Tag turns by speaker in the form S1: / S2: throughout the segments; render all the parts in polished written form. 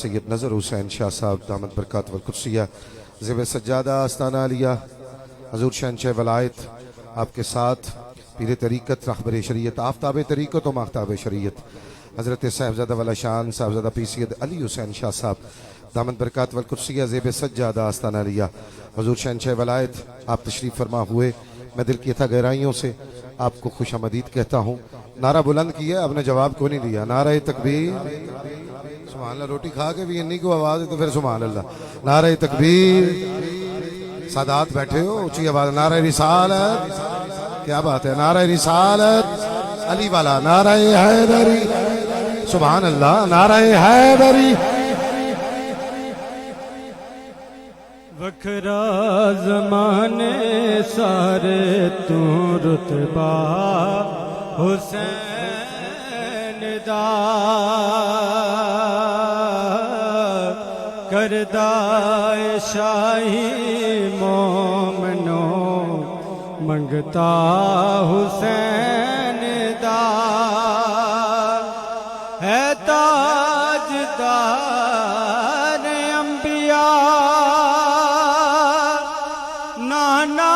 S1: सैयद नज़र हुसैन शाह साहब दामद बरकात वल कुर्सिया ज़ेब सज्जादा आस्ताना लिया हजूर शहंशाह वलायत आपके साथ पीर तरीक़त रहबर शरीयत आफ्ताब तरीक़त व माख्ताब शरीयत हज़रत साहिबज़ादा वाला शान साहिबज़ादा पी सैयद अली हुसैन शाह साहब दामद बरकात वल कुर्सिया ज़ेब सज्जादा आस्ताना लिया हजूर शहंशाह वलायत आप तशरीफ़ फरमा हुए। मैं दिल की था गहराइयों से आपको खुशामदीद कहता हूँ। नारा बुलंद किया, आपने जवाब क्यों नहीं दिया? नारा तकबीर, सुभान अल्लाह। रोटी खा के भी इन्हीं को आवाज है तो फिर सुभान अल्लाह। नारा तकबीर, सादात बैठे हो, ऊंची आवाज। नारा रिसालत, क्या बात है? नारा रिसालत, अली वाला नारा हैदरी, सुभान अल्लाह। नारा हैदरी।
S2: वखरा ज़माने सारे तू रुतबा हुसैन दा करदाए शाही मोमनो मंगता हुसैन दा है ताजदार अंबिया नाना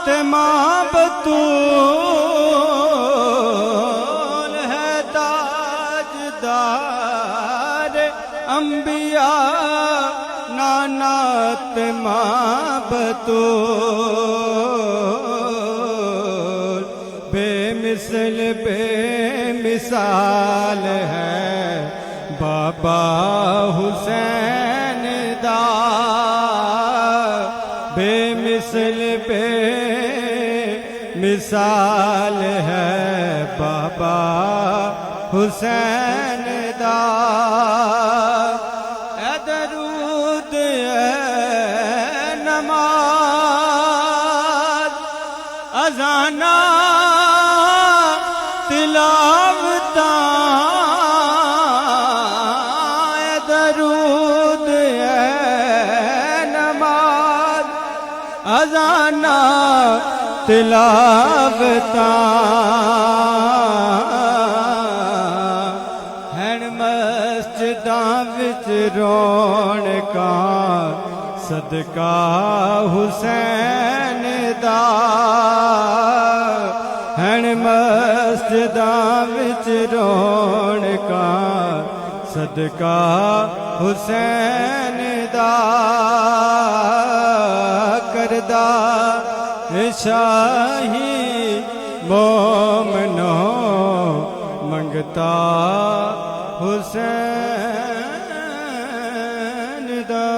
S2: ते मां बतूल है ताजदार अंबिया नाना ते मां बतूल बेमिसल बेमिसाल है बाबा हुसैन दा बेमिसल बेमिसाल है बाबा हुसैन दा ऐ दरूद ऐ नमाज अज़ाना तिलावता ऐ दरूद ऐ नमाज अज़ाना तिलावता हैन मस्जिदां विच रौनकां सदका हुसैन दा हैन मस्जिदां विच रौनकां सदका हुसैन दा करदा शाही मोमनो मंगता हुसैन दा।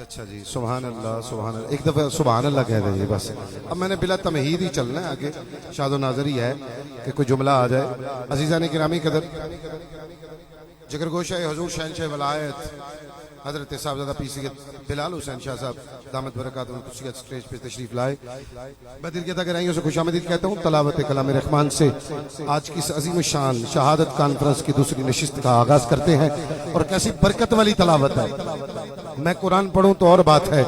S1: अच्छा जी, सुभान अल्लाह सुभान अल्लाह। एक दफा सुभान अल्लाह कह दीजिए बस। अब मैंने बिला तमहीद ही चलना है, आगे शादो नाजर ही है कि कोई जुमला आ जाए। अजीज़ा ने गिरामी कदर जिक्र गोशा हजूर शहंशाह वलायत हजरत साहिबज़ादा पी सैयद बिलाल हुसैन शाह साहब दामद बरकात स्टेज पे तशरीफ लाए। मैं दिल की गहराइयों से खुशामदीद कहता हूँ। तलावत कलाम रहमान से आज की इस अजीम शान शहादत कॉन्फ्रेंस की दूसरी नशिस्त का आगाज करते हैं। और कैसी बरकत वाली तलावत है। मैं कुरान पढ़ूं तो और बात है,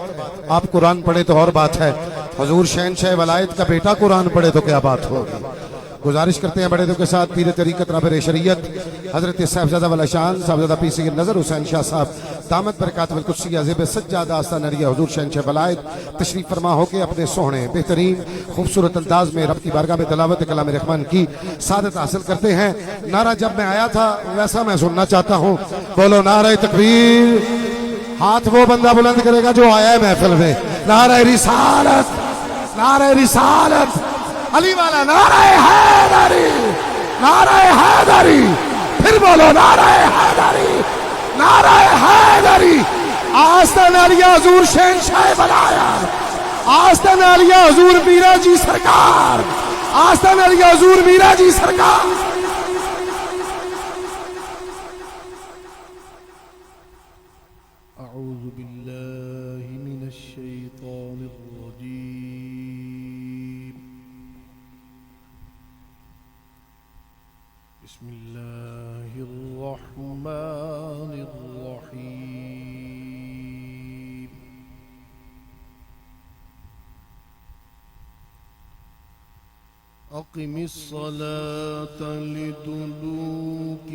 S1: आप कुरान पढ़े तो और बात है, हजूर शहंशाह वलायत का बेटा कुरान पढ़े तो क्या बात होगी। गुजारिश करते हैं बड़े दिल के साथ पीर तरीक़त रहबर शरीयत हजरत साहिबज़ादा वाला शान साहिबज़ादा पी सैयद नज़र हुसैन शाह साहब दामद बरकात वल कुर्सिया ज़ेब सज्जादा आस्ताना लिया हजूर शहंशाह वलायत तशरीफ फरमा हो के अपने सोहने बेहतरीन खूबसूरत अंदाज में रब की बारगाह में तलावत कलाम रहमान की सादत हासिल करते हैं। नारा जब मैं आया था वैसा मैं सुनना चाहता हूँ। बोलो नारा तकबीर। हाथ वो बंदा बुलंद करेगा जो आया है महफिल में। नारा रिसालत, नारा रिसालत, अली वाला नारा हैदरी, नारा हैदरी। फिर बोलो नारा हैदरी, नारा हैदरी। आस्ताना लिया हजूर शहंशाह वलायत, आस्ताना लिया हजूर मीरा जी सरकार, आस्ताना लिया हजूर मीरा जी सरकार।
S3: अऊज़ु बिल्लाहि मिनश शैतानिर रजीम। बिस्मिल्लाहिर रहमानिर रहीम। अक़िमिस सलाता लिदुलूकी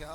S1: क्या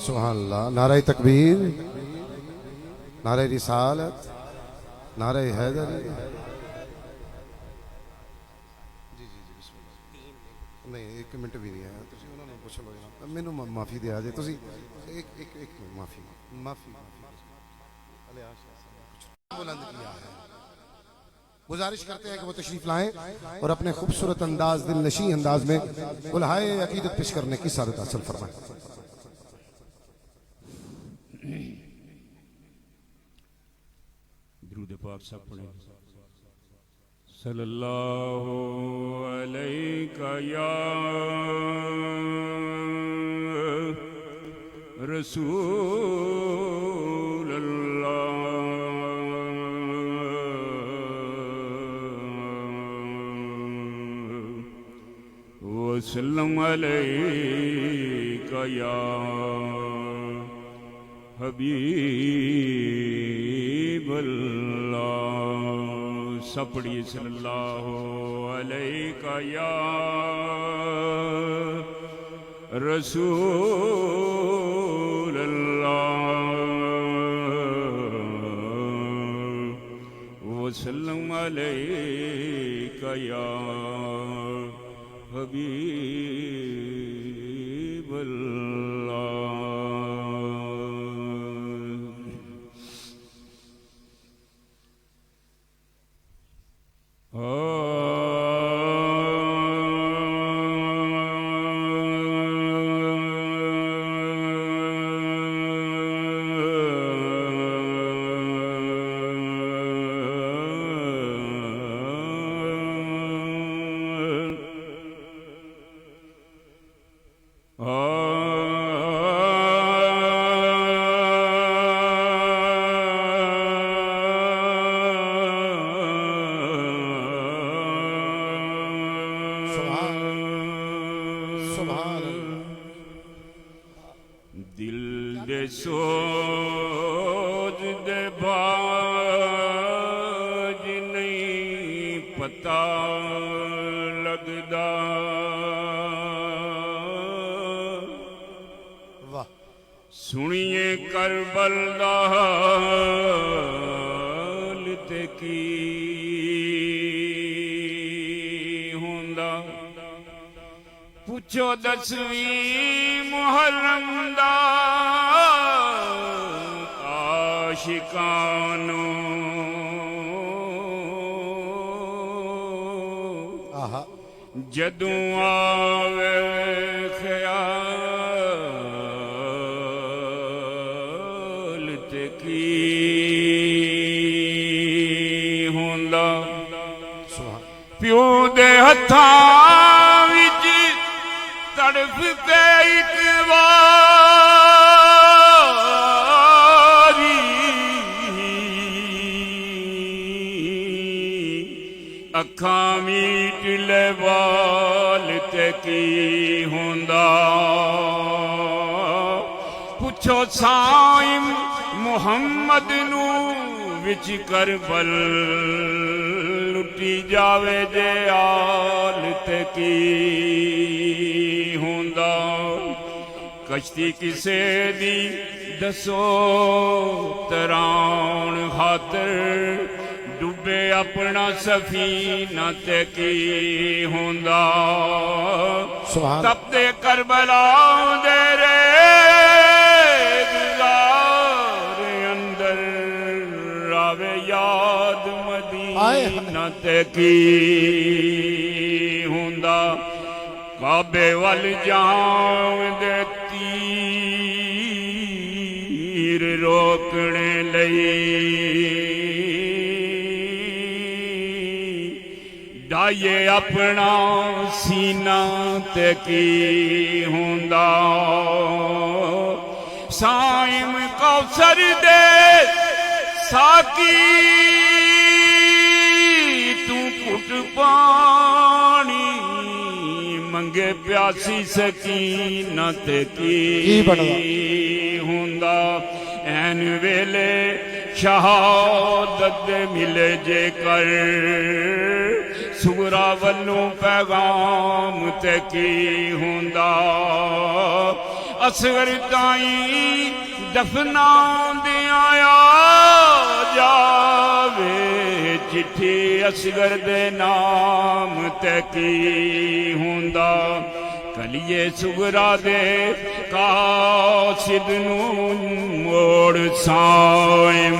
S1: सुभान अल्लाह. नारे तकबीर, नारे रिसालत, नारे हैदरी. जी जी जी बिस्मिल्लाह. नहीं एक मिनट भी नहीं है. ਤੁਸੀਂ ਉਹਨਾਂ ਨੂੰ ਪੁੱਛ ਲਓ ਜਨਾਬ. ਮੈਨੂੰ ਮਾਫੀ ਦਿਆ ਜੇ ਤੁਸੀਂ एक एक एक माफी माफी बुलंद किया है. गुजारिश करते हैं कि वो तशरीफ लाएं और अपने खूबसूरत अंदाज, दिल नशी अंदाज में उल्हाए अकीदत पेश करने की सादत हासिल फरमाएं.
S4: दरूद पाक सब पढ़े. सल्लल्लाहु अलैका या रसूल अल्लाह वसल्लम अलैका या हबीब अल्लाह. सब पढ़िए सल्लल्लाहु अलैका या रसूल अल्लाह वसल्लम अलैका या हबीब अल्लाह. दिल दे सोच दे बाज नहीं पता लगदा.
S1: वाह.
S4: सुनिए करबल दा हाल ते की हुंदा. पुछो 10वीं मुहर्रम दा आशिकानो.
S1: आहा.
S4: जदों आवे ख्याल ते की हुंदा. प्यो दे हत्थां विच तड़फ के एक बार ਪੁੱਛੋ ਸਾਇਮ ਮੁਹੰਮਦ ਨੂੰ ਵਿੱਚ ਕਰਬਲ ਲੁੱਟੀ ਜਾਵੇ ਜੇ ਆਲ ਤੇ ਕੀ ਹੁੰਦਾ ਕਸ਼ਤੀ ਕਿਸੇ ਦੀ ਦਸੋ ਤਰਾਉਣ ਖਾਤਰ ਡੁੱਬੇ ਆਪਣਾ ਸਫੀਨਾ ਤੇ ਕੀ ਹੁੰਦਾ
S1: ਸੁਭਾਨ
S4: ਤਪਦੇ ਕਰਬਲਾ ਦੇ ਰੇਗਜ਼ਾਰ ਅੰਦਰ ਆਵੇ ਯਾਦ ਮਦੀਨਾ ਤੇ ਕੀ ਹੁੰਦਾ ਕਾਬੇ ਵੱਲ ਜਾਵਦੇ ਤੀਰ ਰੋਕਣੇ ਲਈ ਡਾਏ ਆਪਣਾ ਸੀਨਾ ਤੇ ਕੀ ਹੁੰਦਾ ਸਾਇਮ ਕੌਸਰ ਦੇ ਸਾਕੀ ਤੂੰ ਘੁੱਟ ਪਾਣੀ ਮੰਗੇ ਪਿਆਸੀ ਸਕੀਨਾ ਤੇ ਕੀ ਹੁੰਦਾ ਐਨ ਵੇਲੇ ਸ਼ਹਾਦਤ ਦੇ ਮਿਲੇ ਜੇ ਕਰ ਸੁਗਰਾ ਵੱਲੋਂ ਪੈਗਾਮ ਤੇ ਕੀ ਹੁੰਦਾ ਅਸਗਰ ਤਾਈ ਦਫਨਾਉਂਦਿਆਂ ਆ ਜਾਵੇ ਚਿੱਠੀ ਅਸਗਰ ਦੇ ਨਾਮ ਤੇ ਕੀ ਹੁੰਦਾ ਕਲੀਏ ਸੁਗਰਾ ਦੇ ਕਾਸਿਦ ਨੂੰ ਮੋੜ ਸਾਇਮ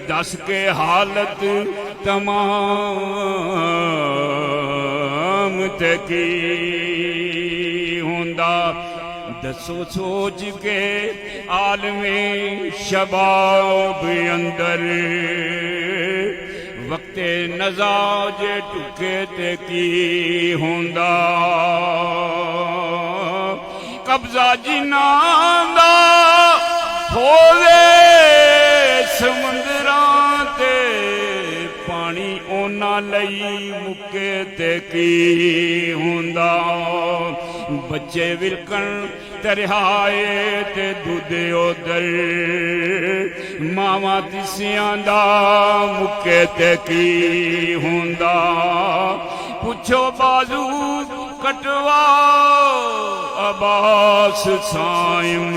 S4: ਦੱਸ ਕੇ ਹਾਲਤ ਤਮਾਮ ਤੇ ਕੀ ਹੁੰਦਾ ਦਸੋ ਸੋਚ ਕੇ ਆਲਮੇ ਸ਼ਬਾਬ ਅੰਦਰ ਵਕਤੇ ਨਜ਼ਾ ਜੇ ਟੁਕੇ ਤੇ ਕੀ ਹੁੰਦਾ ਕਬਜ਼ਾ ਜਿਨ੍ਹਾਂ ਦਾ ਹੋਵੇ ਸਮੁੰਦਰਾਂ ਤੇ ਪਾਣੀ ਉਹਨਾਂ ਲਈ ਮੁੱਕੇ ਤੇ ਕੀ ਹੁੰਦਾ ਬੱਚੇ ਵਿਲਕਣ ਤਰਿਹਾਏ ਤੇ ਦੁੱਧ ਉਦਰ ਮਾਵਾਂ ਤਿਸਿਆਂ ਦਾ ਮੁੱਕੇ ਤੇ ਕੀ ਹੁੰਦਾ ਪੁੱਛੋ ਬਾਜ਼ੂ ਕਟਵਾ ਅਬਾਸ ਸਾਇਮ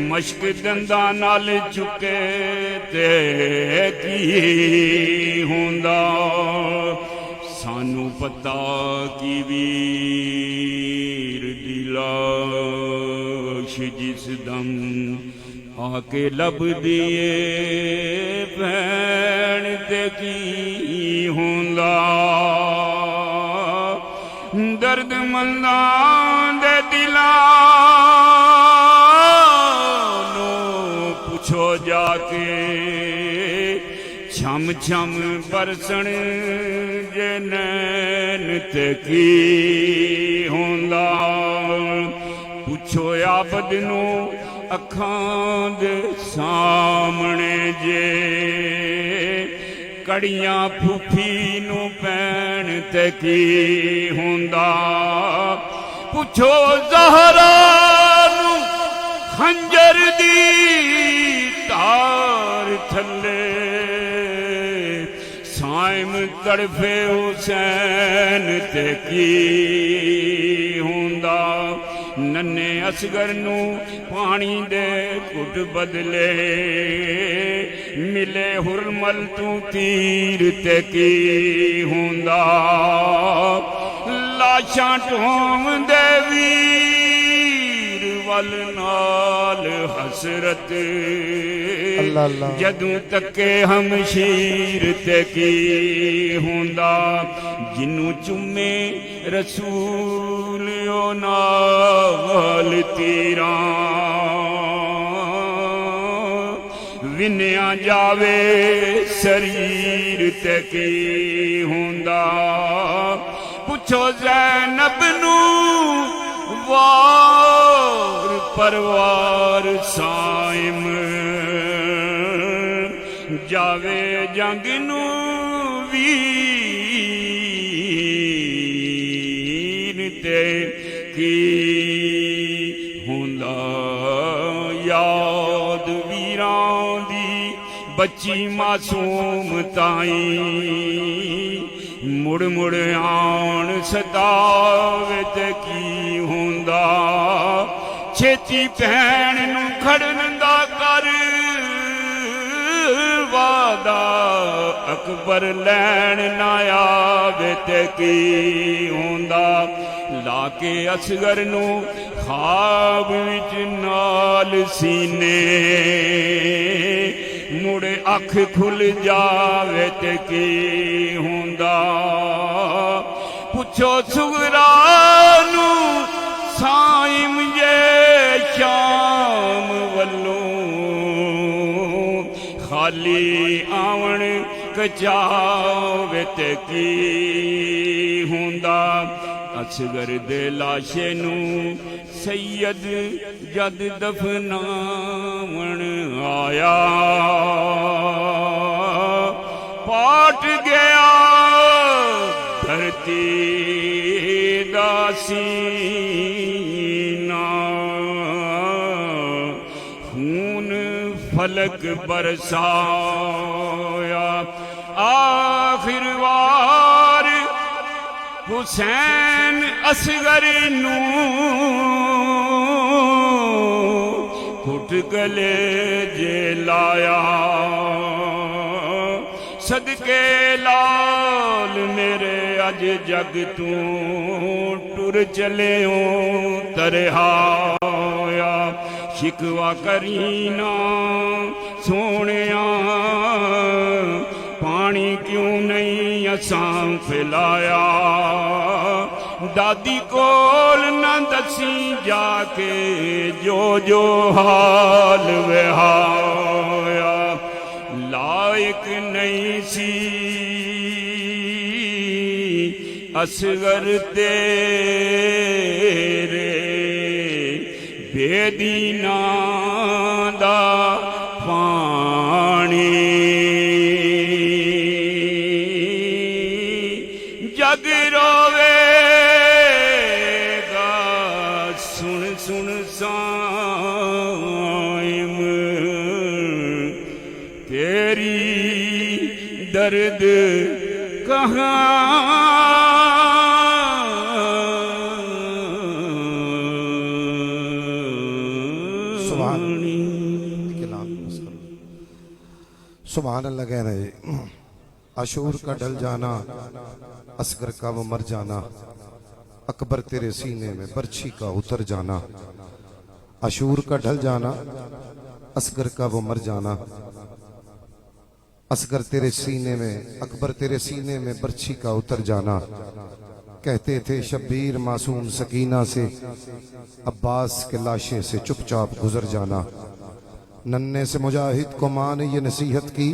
S4: ਮਸ਼ਕ ਦੰਦਾਂ ਨਾਲ ਚੁੱਕੇ ਤੇ ਕੀ ਹੁੰਦਾ ਸਾਨੂੰ ਪਤਾ ਕੀ ਵੀਰ ਦੀ ਲਾਸ਼ ਜਿਸ ਦਮ ਆ ਕੇ ਲੱਭਦੀ ਏ ਭੈਣ ਤੇ ਕੀ ਹੁੰਦਾ ਦਰਦ ਮੰਦਾਂ ਦੇ ਦਿਲਾਂ ਨੂੰ ਪੁੱਛੋ ਜਾ ਕੇ ਛਮ ਛਮ ਬਰਸਣ ਜੇ ਨੈਣ ਤੇ ਕੀ ਹੁੰਦਾ ਪੁੱਛੋ ਆਬਦ ਨੂੰ ਅੱਖਾਂ ਦੇ ਸਾਹਮਣੇ ਜੇ ਕੜੀਆਂ ਫੁੱਫੀ ਨੂੰ ਪੈਣ ਤੇ ਕੀ ਹੁੰਦਾ ਪੁੱਛੋ ਜ਼ਹਰਾ ਨੂੰ ਖੰਜਰ ਦੀ ਧਾਰ ਥੱਲੇ ਸਾਇਮ ਤੜਫੇ ਹੁਸੈਨ ਤੇ ਕੀ ਹੁੰਦਾ ਨੰਨੇ ਅਸਗਰ ਨੂੰ ਪਾਣੀ ਦੇ ਘੁੱਟ ਬਦਲੇ ਮਿਲੇ ਹੁਰਮਲ ਤੂੰ ਤੀਰ ਤੇ ਕੀ ਹੁੰਦਾ ਲਾਸ਼ਾਂ ਢੋਂਦੇ ਵੀਰ ਵੱਲ ਨਾਲ ਹਸਰਤ ਜਦੋਂ ਤੱਕੇ ਹਮਸ਼ੀਰ ਤੇ ਕੀ ਹੁੰਦਾ ਜਿਨੂੰ ਚੁੰਮੇ ਰਸੂਲ ਉਹ ਨਾਲ ਤੀਰਾਂ ਵਿਨਿਆ ਜਾਵੇ ਸਰੀਰ ਤੇ ਕੀ ਹੁੰਦਾ ਪੁੱਛੋ ਜ਼ੈਨਬ ਨੂੰ ਵਾਰ ਪਰਵਾਰ ਸਾਇਮ ਜਾਵੇ ਜੰਗ ਨੂੰ ਵੀਰ ਤੇ ਕੀ बच्ची मासूम ताई मुड़ मुड़ आन सतावे ते की हुंदा छेती भैन नू खड़न दा कर वादा अकबर लैन ना आवे ते की हुंदा लाके असगर नू ख्वाब विच नाल सीने मुड़े अख खुल जावे ते की हुंदा पुछो सुगरा नू साइम जे शाम वल्लों खाली आवन कचावे ते की हुंदा असगर दे लाशे नू सैयद जद दफनावन आया पाट गया धरती दा सीना खून फलक बरसाया आखिर वार हुसैन असगर नू घुट गले जे लाया सदके लाल मेरे अज जग तू टुर चले तरहाया शिकवा करीना सोनिया पानी क्यों नहीं असां पिलाया दादी कोल न दसी जाके जो जो हाल विहाया लायक नहीं सी असगर तेरे बेदीना दा पानी जग रोवेगा सुन सुन साइम तेरी दर्द कहाँ
S1: सुभान अल्लाह कह रहे अशूर का ढल जाना असगर का वो मर जाना अकबर तेरे सीने में बर्छी का उतर जाना अशूर का ढल जाना असगर का वो मर जाना असगर तेरे सीने में अकबर तेरे सीने में बर्छी का उतर जाना कहते थे शब्बीर मासूम सकीना से अब्बास के लाशे से चुपचाप गुजर जाना नन्हे से मुजाहिद को माँ ने ये नसीहत की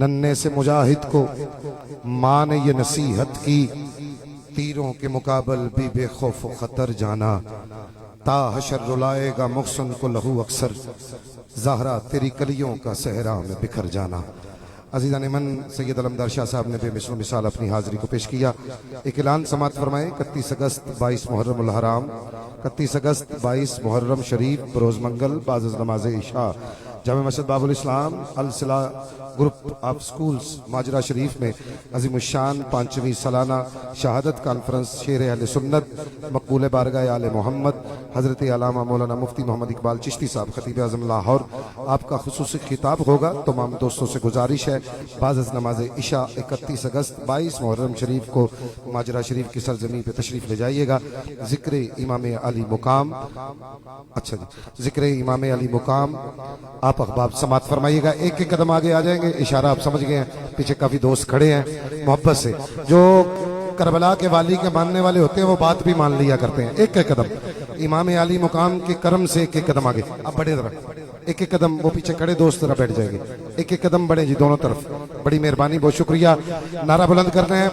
S1: नन्हे से मुजाहिद को माँ ने ये नसीहत की तीरों के मुकाबल भी बेखौफ खतर जाना ता हशर रुलाएगा मुहसन को लहू अक्सर ज़हरा तेरी कलियों का सहरा में बिखर जाना अज़ीज़ान मन सैयद अलमदार शाह साहब ने बेमिसल मिसाल अपनी हाजिरी को पेश किया एक ऐलान समात फरमाए 31 अगस्त 22 मुहर्रम उल हराम 31 अगस्त 22 मुहर्रम शरीफ बरोज़ मंगल बाज़ नमाज इशा जामे मस्जिद बाबुल इस्लाम अल सिला ग्रुप ऑफ स्कूल्स माजरा शरीफ में अज़ीमुश्शान 5वीं सालाना शहादत कॉन्फ्रेंस शेर अहले सुन्नत मकबूल बारगाह आले मोहम्मद हज़रत अल्लामा मौलाना मुफ्ती मोहम्मद इकबाल चिश्ती साहब खतीब आज़म लाहौर आपका खुसूसी खिताब होगा। तमाम दोस्तों से गुजारिश है बाज़ नमाज इशा 31 अगस्त 22 मुहर्रम शरीफ को माजरा शरीफ की सरजमी पे तशरीफ ले जाइएगा। जिक्र इमाम अली मुकाम अच्छा जी जिक्र इमाम अली मुकाम आप अखबार समात फरमाइएगा। एक एक कदम आगे आ जाएंगे इशारा आप समझ गए हैं पीछे काफी दोस्त खड़े हैं मोहब्बत से जो करबला के वाली के मानने वाले होते हैं वो बात भी मान लिया करते हैं। एक एक कदम इमाम अली मुकाम के करम से एक एक कदम आगे अब बढ़े जरा एक एक कदम वो पीछे खड़े दोस्त जरा बैठ जाएंगे एक एक कदम बढ़े जी दोनों तरफ बड़ी मेहरबानी बहुत शुक्रिया। नारा बुलंद करना है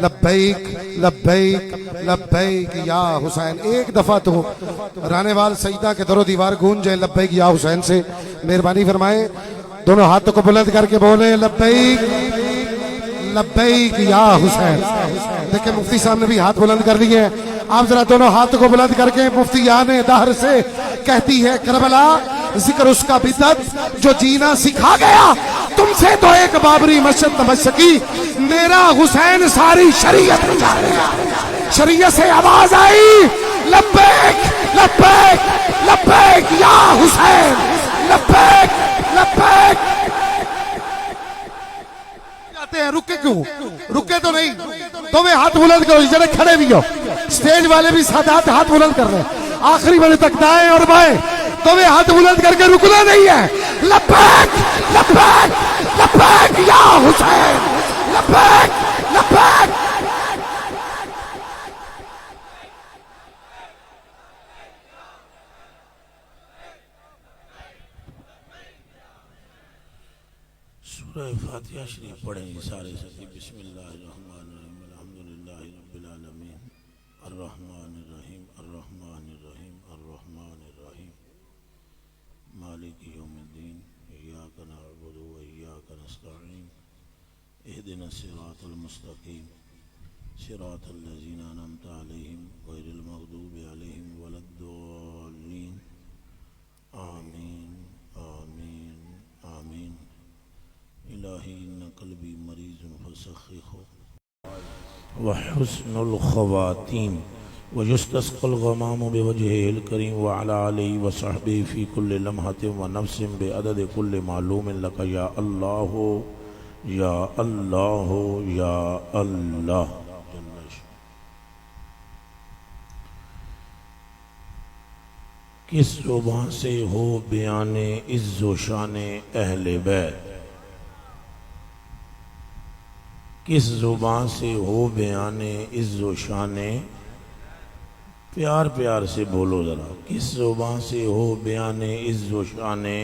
S1: लब्बैक लब्बैक लब्बैक या हुसैन। एक दफा तो रानेवाल सईदा के दरो दीवार गूंज जाए लब्बैक या हुसैन से मेहरबानी फरमाए। दोनों हाथों को बुलंद करके बोले लब्बैक लब्बैक या हुसैन। देखिए मुफ्ती साहब ने भी हाथ बुलंद कर लिए हैं आप जरा दोनों हाथों को बुलंद करके मुफ्ती याने दाहर से कहती है करबला जिक्र उसका बिदत जो जीना सिखा गया तुमसे तो एक बाबरी मस्जिद न बच सकी, मेरा हुसैन सारी शरीयत बचा लेगा। शरीयत से आवाज आई, लब्बैक लब्बैक लब्बैक या हुसैन, लब्बैक लब्बैक। जाते हैं, रुके क्यों? रुके तो नहीं, तो वे हाथ बुलंद करो, जरा खड़े भी हो, स्टेज वाले भी साथ हाथ बुलंद कर रहे हैं, आखिरी बजे तक दाएं और बाएं, तो वे हाथ बुलंद करके रुकना नहीं है। लब्बैक लब्बैक लब्बैक या हुसैन, लब्बैक लब्बैक।
S5: सूरह फातिहा शरीफ पढ़ें सारे सभी। बिस्मिल्लाहिर्रहमानिर्रहीम, अल्हम्दुलिल्लाहि रब्बिल आलमीन, अर्रहमानिर्रहीम अर्रहमानिर्रहीम अर्रहमानिर्रहीम, मालिकि यौमिद्दीन, इय्याका नअबुदु व इय्याका नस्तईन, इहदिनस सिरातल मुस्तकीम, सिरातल लज़ीना अनअमता अलैहिम गैरिल मग़दूबि अलैहिम वलद्दॉल्लीन। आमीन आमीन आमीन। इलाही इन्ना क़ल्बी मरीज़ुन फसख्खिहु व हुस्नुल ख़वातीम व युस्तस्क़ल ग़मामु बिवजहिल करीम व अला आलिहि व सहबिहि फ़ी कुल्लि लम्हतिन व नफ़्सिन बिअददि कुल्लि मालूमिन लक या अल्लाह या अल्लाह या अल्लाह। किस ज़ुबान से हो बयाने इज़्ज़ो शाने अहले बैत, किस ज़ुबान से हो बयाने इज़्ज़ो शाने, प्यार प्यार से बोलो ज़रा, किस ज़ुबान से हो बयाने इज़्ज़ो शाने,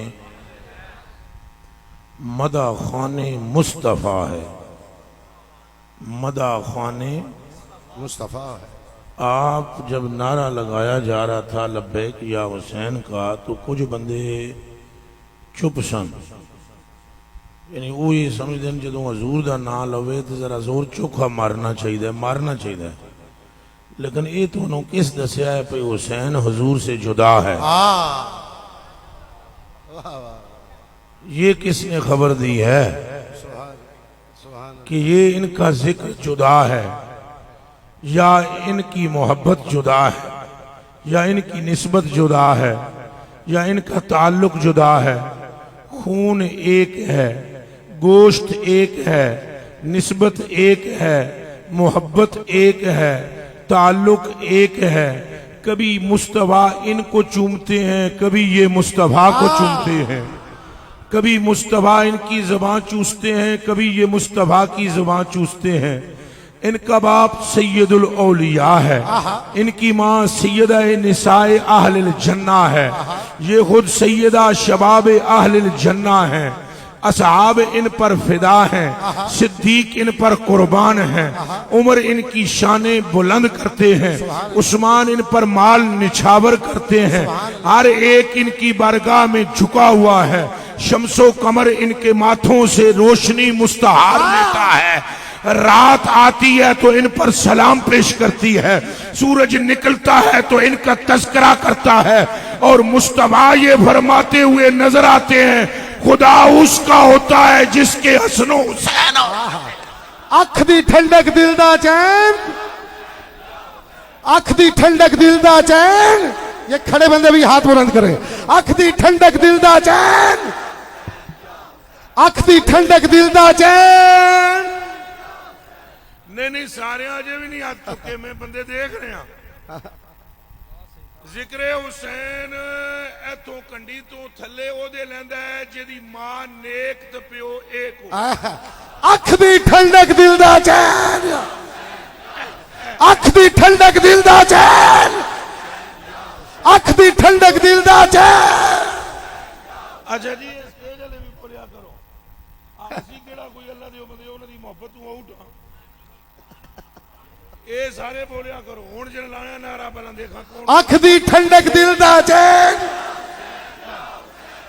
S5: मदा खाने मुस्तफ़ा है, मदा खाने
S1: मुस्तफ़ा है।
S5: आप जब नारा लगाया जा रहा था लब्बैक या हुसैन का, तो कुछ बंदे चुप सन, यानी वो ये समझते हैं जो हजूर का नाम लवे तो जरा जोर चोखा मारना चाहिए, मारना चाहिए। लेकिन ये तो किस दसिया है भाई हुसैन हजूर से जुदा है? ये किसने खबर दी है कि ये इनका जिक्र जुदा है, या इनकी मोहब्बत जुदा है, या इनकी निस्बत जुदा है, या इनका ताल्लुक जुदा है? खून एक है, गोश्त एक है, निस्बत एक है, मोहब्बत एक है, ताल्लुक एक है। कभी मुस्तफा इनको चूमते हैं, कभी ये मुस्तफा को चूमते हैं, कभी मुस्तफा इनकी ज़बान चूसते हैं, कभी ये मुस्तफा की ज़बान चूसते हैं। इनका बाप सैयदुल औलिया है, इनकी माँ सैयदा निसाए अहलिल जन्ना है, ये खुद सैयदा शबाब अहलिल जन्ना है। असहाब इन पर फिदा हैं, सिद्दीक इन पर कुर्बान हैं, उमर इनकी शाने बुलंद करते हैं, उस्मान इन पर माल निछावर करते हैं, हर एक इनकी बारगाह में झुका हुआ है। शम्सो कमर इनके माथों से रोशनी मुस्तहार लेता है, रात आती है तो इन पर सलाम पेश करती है, सूरज निकलता है तो इनका तस्करा करता है। और मुस्तफा ये फरमाते हुए नजर आते हैं, खुदा उसका होता है जिसके हसनो हुसैन।
S1: अख दी ठंडक दिल दा चैन, अख दी ठंडक दिल दा चैन। ये खड़े बंदे भी हाथ बुलंद करें। अख दी ठंडक दिल दा चैन, अख दी ठंडक दिल दा चैन।
S5: नहीं सारे अजे भी नहीं हाथ चुके, मैं बंदे देख रहे हैं। जिक्रे हुसैन इथों कंडी तो थले ओदे लैंदा है जिहदी मां नेक ते प्यो एक हो।
S1: अख दी ठंडक दिल दा चैन, अख दी ठंडक दिल दा चैन, अख दी ठंडक दिल दा चैन।
S5: अच्छा जी स्टेज वाले भी बोलिया करो, असी केड़ा कोई अल्लाह दे बंदे उन्हां दी मोहब्बत तू आउट। ये सारे बोलिया करो हुण जण लाया नारा पहला देखा कौन।
S1: अख दी ठंडक दिल दा चैन,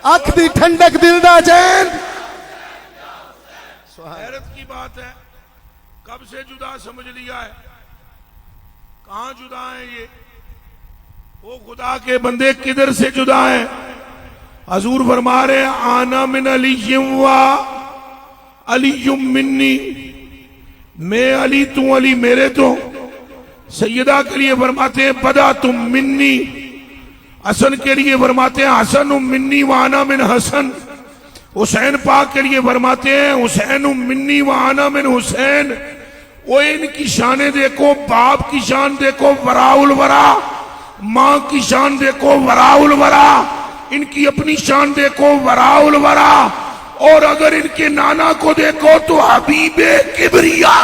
S1: अख दी ठंडक दिल दा चैन।
S5: हैरत की बात है, कब से जुदा समझ लिया है, कहां जुदा है ये? वो खुदा के बंदे किधर से जुदा है? हजूर फरमा रहे आना मिन अली वा अलीयुम मिन्नी, मैं अली तू अली मेरे तो। सैयदा के लिए फरमाते हैं बदा तुम मिन्नी। हसन के लिए फरमाते हैं हसन मिन्नी व आना मिन हसन। हुसैन पाक के लिए फरमाते हैं हुसैन मिन्नी व आना मिन हुसैन। वो इनकी शाने देखो, बाप की शान देखो वराउल वरा, माँ की शान देखो वराउल वरा, इनकी अपनी शान देखो वराउल वरा, और अगर इनके नाना को देखो तो हबीबे किबरिया,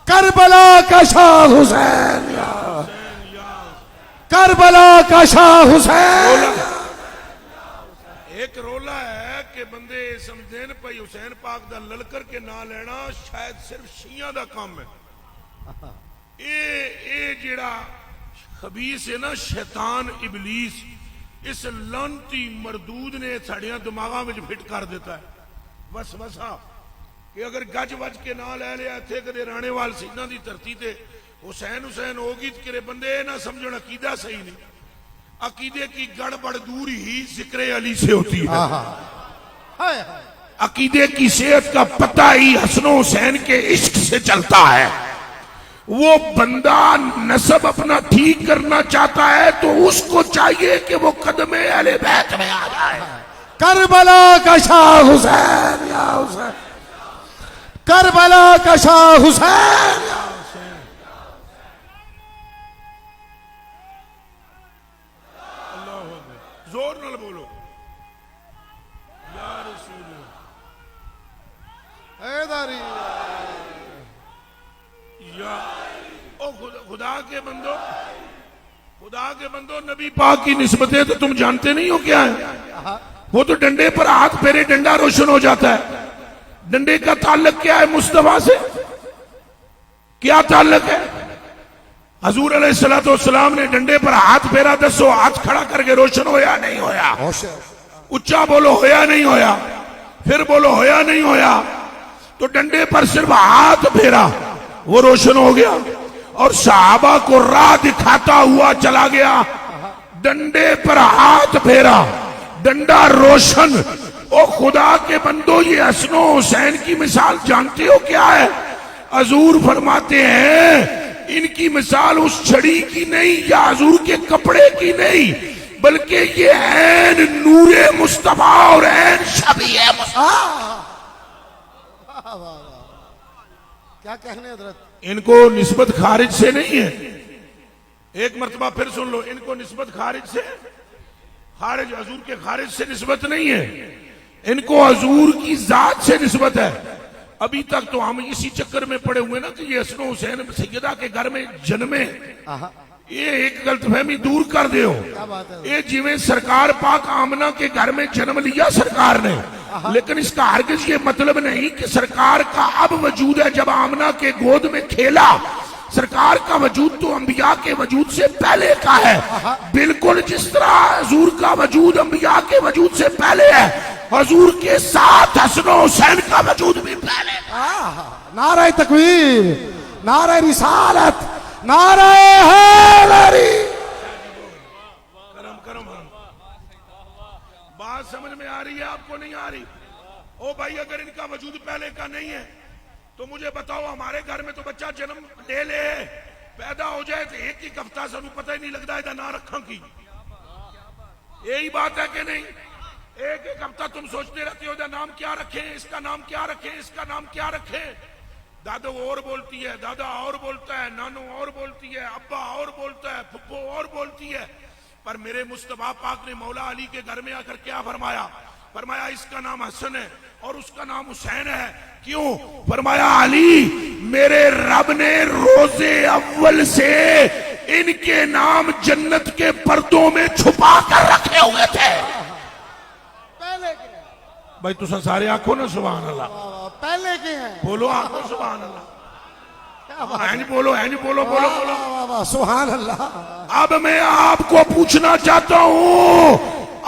S1: करबला का शाह हुसैन, करबला का शाह हुसैन।
S5: एक रोला है कि बंदे समझेन भाई हुसैन पाक दा ललकर के ना लेना शायद सिर्फ शिया दा काम है। ये जेड़ा खबीस है ना, शैतान इबलीस, इस लानती मरदूद ने साड़ियां दिमागां में फिट कर देता है बस वसा कि अगर गज वज के ना ले लिया इत्थे कदे राणेवाल सीना दी धरती ते हुसैन हुसैन होगी तो किरे बंदे ना समझण अकीदा सही नहीं। अकीदे की गड़बड़ दूर ही जिक्र अली से होती है। अकीदे की सेहत का पता ही हसन हुसैन के इश्क से चलता है। वो बंदा नसब अपना ठीक करना चाहता है तो उसको चाहिए कि वो कदमे अहले बैत में आ जाए।
S1: करबला का शाह हुसैन, या हुसैन, करबला का शाह हुसैन।
S5: जोर नाल बोलो या रसूल
S1: हैदरी,
S5: या ओ खुदा के बंदो, खुदा के बंदो, नबी पाक की निस्बतें तो तुम जानते नहीं हो क्या है। वो तो डंडे पर हाथ फेरे डंडा रोशन हो जाता है। डंडे का ताल्लुक क्या है मुस्तफा से? क्या ताल्लुक है? हजूर अलैहिस्सलाम ने डंडे पर हाथ फेरा, दसो हाथ खड़ा करके रोशन होया नहीं होया? उच्चा बोलो होया नहीं होया? फिर बोलो होया नहीं होया? तो डंडे पर सिर्फ हाथ फेरा, वो रोशन हो गया और सहाबा को राह दिखाता हुआ चला गया। डंडे पर हाथ फेरा, डंडा रोशन। ओ खुदा के बंदो, ये हसन हुसैन की मिसाल जानते हो क्या है? हजूर फरमाते हैं इनकी मिसाल उस छड़ी की नहीं या हजूर के कपड़े की नहीं, बल्कि ये ऐन नूरे मुस्तफा और ऐन शबीए मुस्तफा।
S1: क्या कहने हजरत?
S5: इनको निस्बत खारिज से नहीं है। एक मर्तबा फिर सुन लो, इनको निस्बत खारिज से, खारिज हजूर के खारिज से निस्बत नहीं है, इनको हजूर की जात से निस्बत है। अभी तक तो हम इसी चक्कर में पड़े हुए ना कि ये हसन हुसैन सैयदा के घर में जन्मे। ये एक गलतफहमी दूर कर दो। ये जिवें सरकार पाक आमना के घर में जन्म लिया सरकार ने, लेकिन इसका हरगिज ये मतलब नहीं कि सरकार का अब वजूद है जब आमना के गोद में खेला। सरकार का वजूद तो अंबिया के वजूद से पहले का है, बिल्कुल जिस तरह हजूर का वजूद अंबिया के वजूद से पहले है, हजूर के साथ हसन हुसैन का वजूद भी पहले।
S1: नारे तकबीर, नारे रिसालत, नारे हैदरी।
S5: करम करम, बात समझ में आ रही है आपको? नहीं आ रही? ओ भाई, अगर इनका वजूद पहले का नहीं है तो मुझे बताओ, हमारे घर में तो बच्चा जन्म ले ले पैदा हो जाए तो एक ही हफ्ता सानू पता ही नहीं लगता इहदा ना रखा की। यही बात है कि नहीं? एक एक हफ्ता तुम सोचते रहते हो नाम क्या रखें, इसका नाम क्या रखें, इसका नाम क्या रखें। दादो और बोलती है, दादा और बोलता है, नानू और बोलती है, अब्बा और बोलता है, फुप्पो और बोलती है। पर मेरे मुस्तफा पाक ने मौला अली के घर में आकर क्या फरमाया? फरमाया इसका नाम हसन है और उसका नाम हुसैन है। क्यों? फरमाया अली मेरे रब ने रोजे अव्वल से इनके नाम जन्नत के पर्दों में छुपा कर रखे हुए थे। भाई तुसा सारे आखो ना सुभान अल्लाह।
S1: पहले के हैं,
S5: बोलो आखो सुभान अल्लाह। है नहीं बोलो, है नहीं बोलो, बोलो बोलो
S1: सुभान अल्लाह।
S5: अब मैं आपको पूछना चाहता हूं,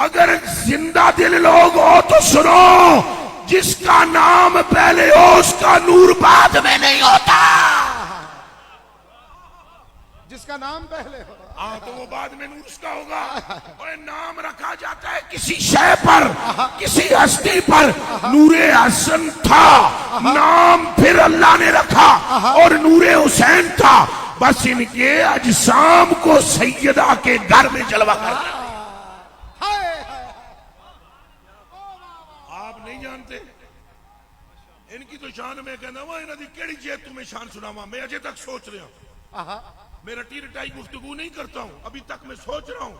S5: अगर जिंदा दिल लोग हो तो सुनो, जिसका नाम पहले हो उसका नूर बाद में नहीं होता।
S1: जिसका नाम पहले हो।
S5: हाँ तो वो बाद में नूर का होगा। और नाम रखा जाता है किसी शय पर, किसी हस्ती पर। नूरे हसन था नाम, फिर अल्लाह ने रखा, और नूरे हुसैन था। बस इनके अजसाम को सैयदा के घर में जलवा कर दिया। आप नहीं जानते इनकी तो शान में कहना वा इन्होंने केड़ी जे तुम्हें शान सुनावा। मैं अजय तक सोच रहा हूं, मैं रटी रटाई गुफ्तगू नहीं करता हूं, अभी तक मैं सोच रहा हूं।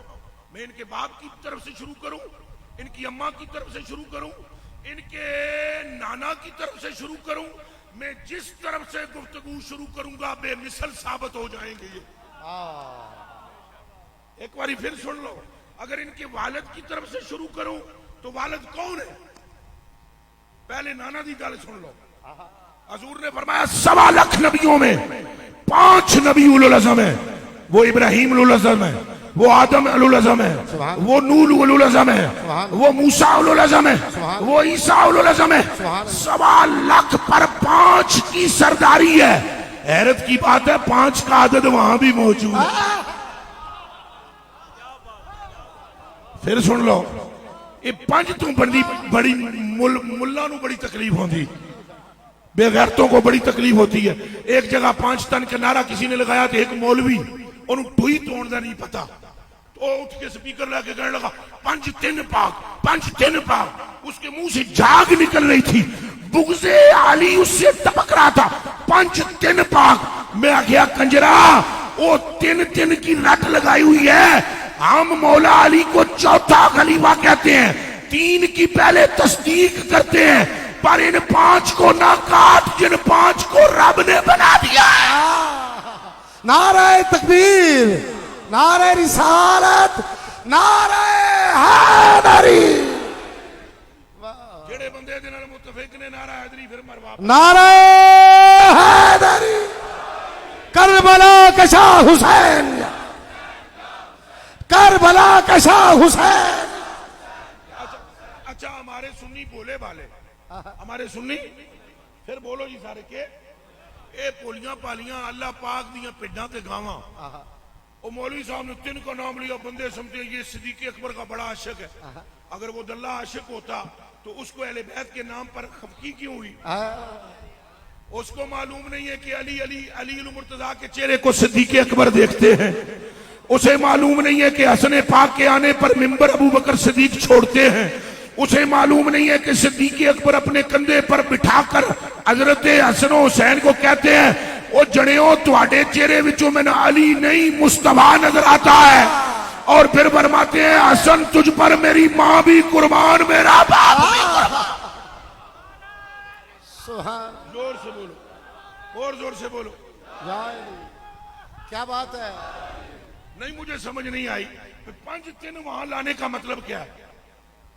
S5: मैं इनके बाप की तरफ से शुरू करूं, इनकी अम्मा की तरफ से शुरू करूं, इनके नाना की तरफ से शुरू करूं। मैं जिस तरफ से गुफ्तगू शुरू करूंगा बेमिसल साबित हो जाएंगे ये। एक बारी फिर सुन लो, अगर इनके वालिद की तरफ से शुरू करूं तो वालिद कौन है? पहले नाना दी गल सुन लो। हजूर ने फरमाया 1.25 लाख नबियों में 5 नबी उलुल अज़म है। वो इब्राहिम उलुल अज़म है, वो आदम उलुल अज़म है, वो नूह उलुल अज़म है, वो मूसा उलुल अज़म है, वो ईसा उलुल अज़म है। 1.25 लाख पर 5 की सरदारी है। हैरत की बात है 5 का आदद वहां भी मौजूद है। फिर सुन लो, ये 5 तो बड़ी मुल्ला नू बड़ी तकलीफ होती, बेगैरतों को बड़ी तकलीफ होती है। एक जगह 5 टन का नारा किसी ने लगाया तो एक मौलवी उन्होंने टूई तोड़ना नहीं पता, तो उठ के स्पीकर लाके कहने लगा 5 3 पाक, 5 3 पाक। उसके मुंह से झाग निकल रही थी, बुग़्ज़े आली उससे टपक रहा था। 5 3 पाक। मैं आखिया कंजरा वो 3 की रट लगाई हुई है। हम मौला अली को चौथा खलीफा कहते हैं, 3 की पहले तस्दीक करते हैं, पर इन 5 को ना काट जिन 5 को रब ने बना दिया है।
S1: नारे तकबीर, नारे रिसालत, नारे हैदरी।
S5: जेड़े बंदे जिन्होंने मुतफिक ने नारा हैदरी फिर मरवा,
S1: नारे हैदरी। करबला का शाह हुसैन, करबला का शाह हुसैन।
S5: अच्छा हमारे सुन्नी बोले वाले, हमारे सुन्नी फिर बोलो जी सारे के ए पोलियां पालियां अल्लाह पाक दियां पिड्डां ते गावां। वो मौलवी साहब ने 3 का नाम लिया, बंदे समझे ये सिद्दीक़ अकबर का बड़ा आशिक है। अगर वो दल्ला आशिक होता तो उसको अहले बैत के नाम पर खफकी क्यों हुई? उसको मालूम नहीं है कि अली अली अली मुर्तजा के चेहरे को सिद्दीक़ अकबर देखते हैं। उसे मालूम नहीं है कि हसन पाक के आने पर मिंबर अबू बकर सिद्दीक छोड़ते हैं। उसे मालूम नहीं है कि सिद्दीक़ अकबर अपने कंधे पर बिठाकर हजरत हसन हुसैन को कहते हैं, ओ जड़ियों तुहाडे चेहरे विचों मैंने अली नहीं मुस्तफा नजर आता है। और फिर फरमाते हैं हसन तुझ पर मेरी मां भी कुर्बान, मेरा बाप भी कुर्बान। जोर से बोलो और जोर से बोलो।
S1: क्या बात है?
S5: नहीं मुझे समझ नहीं आई 5 3 वहां लाने का मतलब क्या है?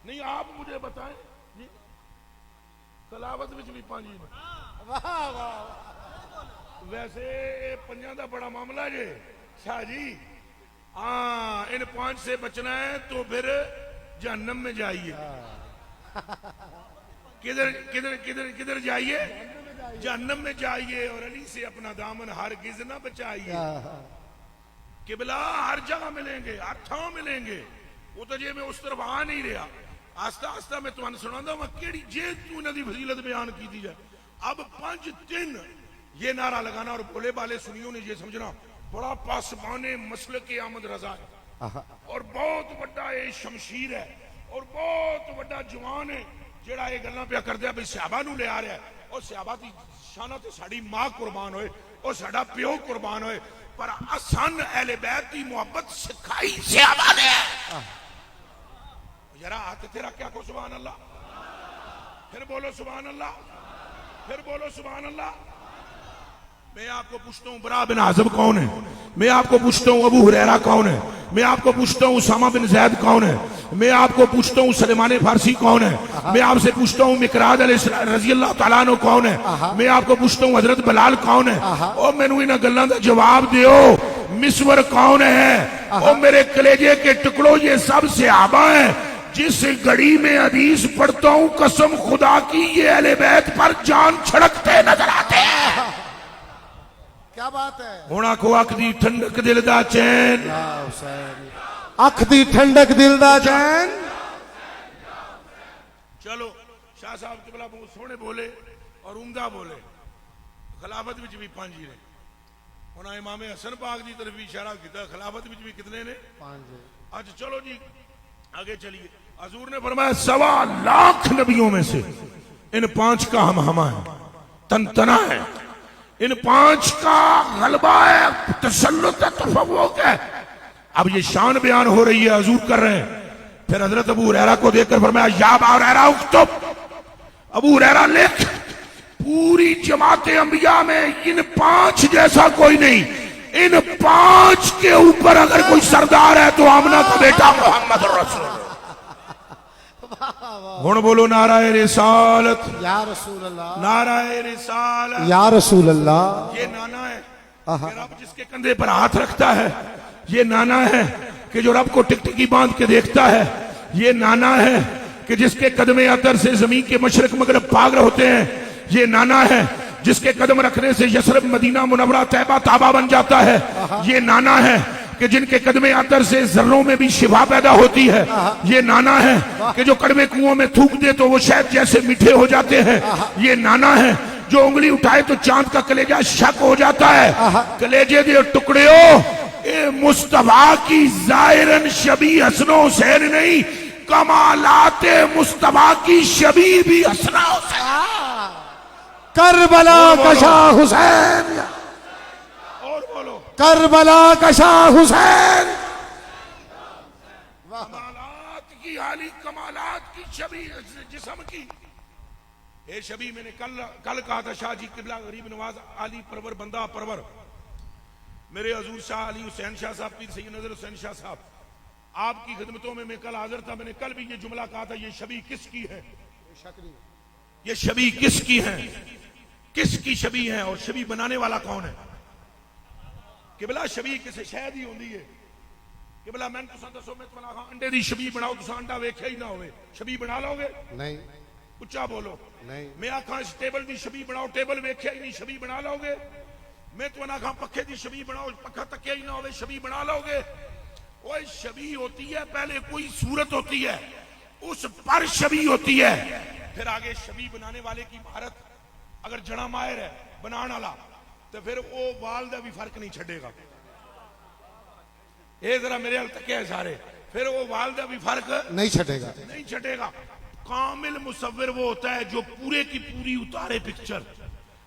S5: नहीं आप मुझे बताएं जी। तलावत में भी 5 ही वैसे 5 का बड़ा मामला जे शाह जी। हाँ इन 5 से बचना है तो फिर जहन्नम में जाइए। किधर किधर किधर किधर जाइए? जहन्नम में जाइए। और अली से अपना दामन हरगिज़ ना बचाइए। किबला हर जगह मिलेंगे, हर थां मिलेंगे। वो तो जे मैं उस तरफ आ नहीं रहा। आस्ता आस्ता मैं तुम्हें सुनांदा मैं केड़ी जे तू इन्हां दी फजीलत बयान की दी जाए। अब 5 3 ये नारा लगाना और बोले वाले सुनियो ने ये समझना बड़ा पासबाने मसल के आमद रजा है और बहुत बड़ा ये शमशीर है और बहुत बड़ा जवान है जेड़ा ये गल्लां पिया करदा है। सहाबा नूं ले आ रहा है और सहाबा दी शाना ते साडी मां कुर्बान होए और साडा प्यो कुर्बान होए, पर असन अहले बैत की मोहब्बत सिखाई सहाबा ने। जरा हाथ तेरा क्या को सुभान अल्लाह। फिर बोलो सुभान अल्लाह, फिर बोलो सुभान अल्लाह। मैं आपको पूछता हूँ बरा बिन आज़म कौन है? मैं आपको पूछता हूँ अबू हुरैरा कौन है? मैं आपको पूछता हूँ उसामा बिन ज़ैद कौन है? मैं आपको पूछता हूँ सलेमान फारसी कौन है? मैं आपसे पूछता हूँ मिकराद रज़ी अल्लाह तआला अन्हु कौन है? मैं आपको पूछता हूँ हजरत बिलाल कौन है? और मैनू इन्हां गल्लां दा जवाब दियो। मिसवर कौन है? और मेरे कलेजे के टुकड़ों ये सब सहाबा हैं। जिस घड़ी में हदीस पढ़ता हूँ कसम खुदा की ये अहले बैत पर जान छिड़कते नजर आते हैं।
S1: क्या बात है।
S5: हुण आखो अख दी ठंडक दिल दा चैन,
S1: या हुसैन, अख दी ठंडक दिल दा चैन।
S5: चलो शाह साहब किबला बहुत सोहने बोले और उमदा बोले, खिलाफत विच भी 5 ही ने। उन्होंने इमामे हसन पाक की तरफ भी इशारा किया, खिलाफत विच भी कितने ने?
S1: 5।
S5: आज चलो जी आगे चलिए। हजूर ने फरमाया 1.25 लाख नबियों में से इन 5 का हम है, तनतना है, इन 5 का गलबा है, तसल्लुत है, तफव्वुक है। अब ये शान बयान हो रही है, हजूर कर रहे हैं। फिर हजरत अबू हुरैरा को देखकर फरमाया या अबू हुरैरा उक्तुब, अबू हुरैरा लिख, पूरी जमाते अंबिया में इन 5 जैसा कोई नहीं, इन 5 के ऊपर अगर कोई सरदार है तो आमना का बेटा मोहम्मद रसूल। हुण बोलो नाराए रिसालत,
S1: या रसूल अल्लाह,
S5: नाराए रिसालत,
S1: या रसूल अल्लाह।
S5: ये नाना है कि रब जिसके कंधे पर हाथ रखता है, ये नाना है कि जो रब को टिकटिकी बांध के देखता है, ये नाना है कि जिसके कदमे अतर से जमीन के मशरक मगरब पागल होते हैं, ये नाना है जिसके कदम रखने से यसरब मदीना मुनव्वरा तैबा ताबा बन जाता है, ये नाना है कि जिनके कदमे अतर से जर्रों में भी शिफा पैदा होती है, ये नाना है कि जो कड़वे कुओं में थूक दे तो वो शहद जैसे मीठे हो जाते हैं, ये नाना है जो उंगली उठाए तो चांद का कलेजा शक हो जाता है। कलेजे दे टुकड़े ए मुस्तफा की जाहिरन शबी हसनो हुसैन नहीं, कमालाते मुस्तफा की शबी भी हसना हुसैन।
S1: करबला का शाह हुसैन,
S5: और बोलो
S1: करबला का शाह हुसैन।
S5: कमालात की आली, कमालात की शबी जिस्म की। ए शबी मैंने कल कहा था, शाह जी किबला गरीब नवाज आली परवर बंदा परवर, मेरे हजूर शाह अली हुसैन शाह साहब, पीर सैयद नजर हुसैन शाह साहब, आपकी खिदमतों में मैं कल हाजिर था। मैंने कल भी ये जुमला कहा था, ये शबी किसकी है, ये शबी किसकी है, किसकी शबी है और शबी बनाने वाला कौन है? किबला शबी किसे शायद ही होती है। किबला मैं तुसा दसो, मैं तुम्हारा अंडे दी शबी बनाओ, तुसा अंडा वेख्या ही ना होवे, शबी बना लोगे?
S1: नहीं,
S5: उच्चा बोलो।
S1: नहीं।
S5: मैं आखा इस टेबल दी शबी बनाओ, टेबल वेख्या ही नहीं, शबी बना लोगे? मैं तुम्हारा आखा पक्खे दी शबी बनाओ, पक्खा तकिया ही ना होवे, शबी बना लोगे? वो शबी होती है, पहले कोई सूरत होती है, उस पर शबी होती है, फिर आगे शबी बनाने वाले की महारत। अगर जड़ा माहिर है बनाने वाला, तो फिर वो वाल का भी फर्क नहीं छड़ेगा। ये जरा मेरे हाल तक है सारे, फिर वो वाल का भी फर्क
S1: नहीं छटेगा,
S5: नहीं छटेगा। कामिल मुसव्विर वो होता है जो पूरे की पूरी उतारे पिक्चर।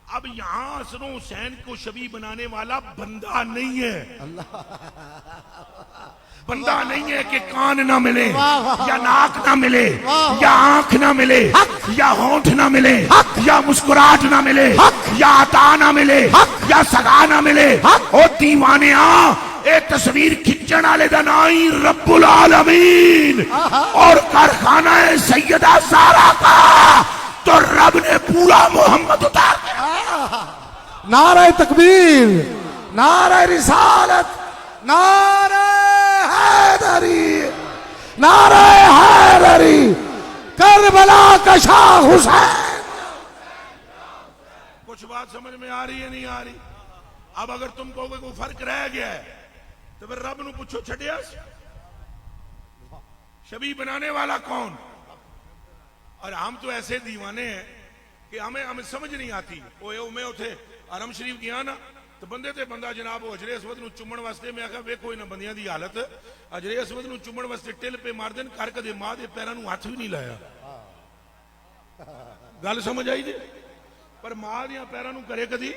S5: अब यहां हसन हुसैन को शबी बनाने वाला बंदा नहीं है, बंदा नहीं है कि कान ना मिले या नाक ना मिले या आंख ना मिले या होंठ ना मिले या मुस्कुराहट ना मिले या अता ना मिले या सगा ना मिले। ओ दीवाने ए तस्वीर खिंचण वाले दा नाम ही रब्बुल आलमीन और कारखाना है सैयदा ज़हरा का, तो रब ने पूरा मोहम्मद उतार दिया।
S1: नारे तकबीर, नारे रिसालत, नारे हैदरी, नारे हैदरी, करबला का शाह हुसैन।
S5: कुछ बात समझ में आ रही है नहीं आ रही? अब अगर तुम कहोगे कोई फर्क रह गया है तो फिर रब नू पूछो छड़िया शबी बनाने वाला कौन? और हम तो ऐसे दीवाने हैं कि हमें समझ नहीं आती। मैं उठे हरम शरीफ गया ना, तो बंदे ते बंदा जनाब हजरे असवद नू चुम्मण वास्ते, मैं आखा वेखो इन्हां बंदियां दी हालत, हजरे असवद नू चुम्मण वास्ते टिल पे मार देन, कर कदे मां दे पैरां नू हथ भी नहीं लाया। गल समझ आई जे? पर मां दियां पैरां नू करे कदी?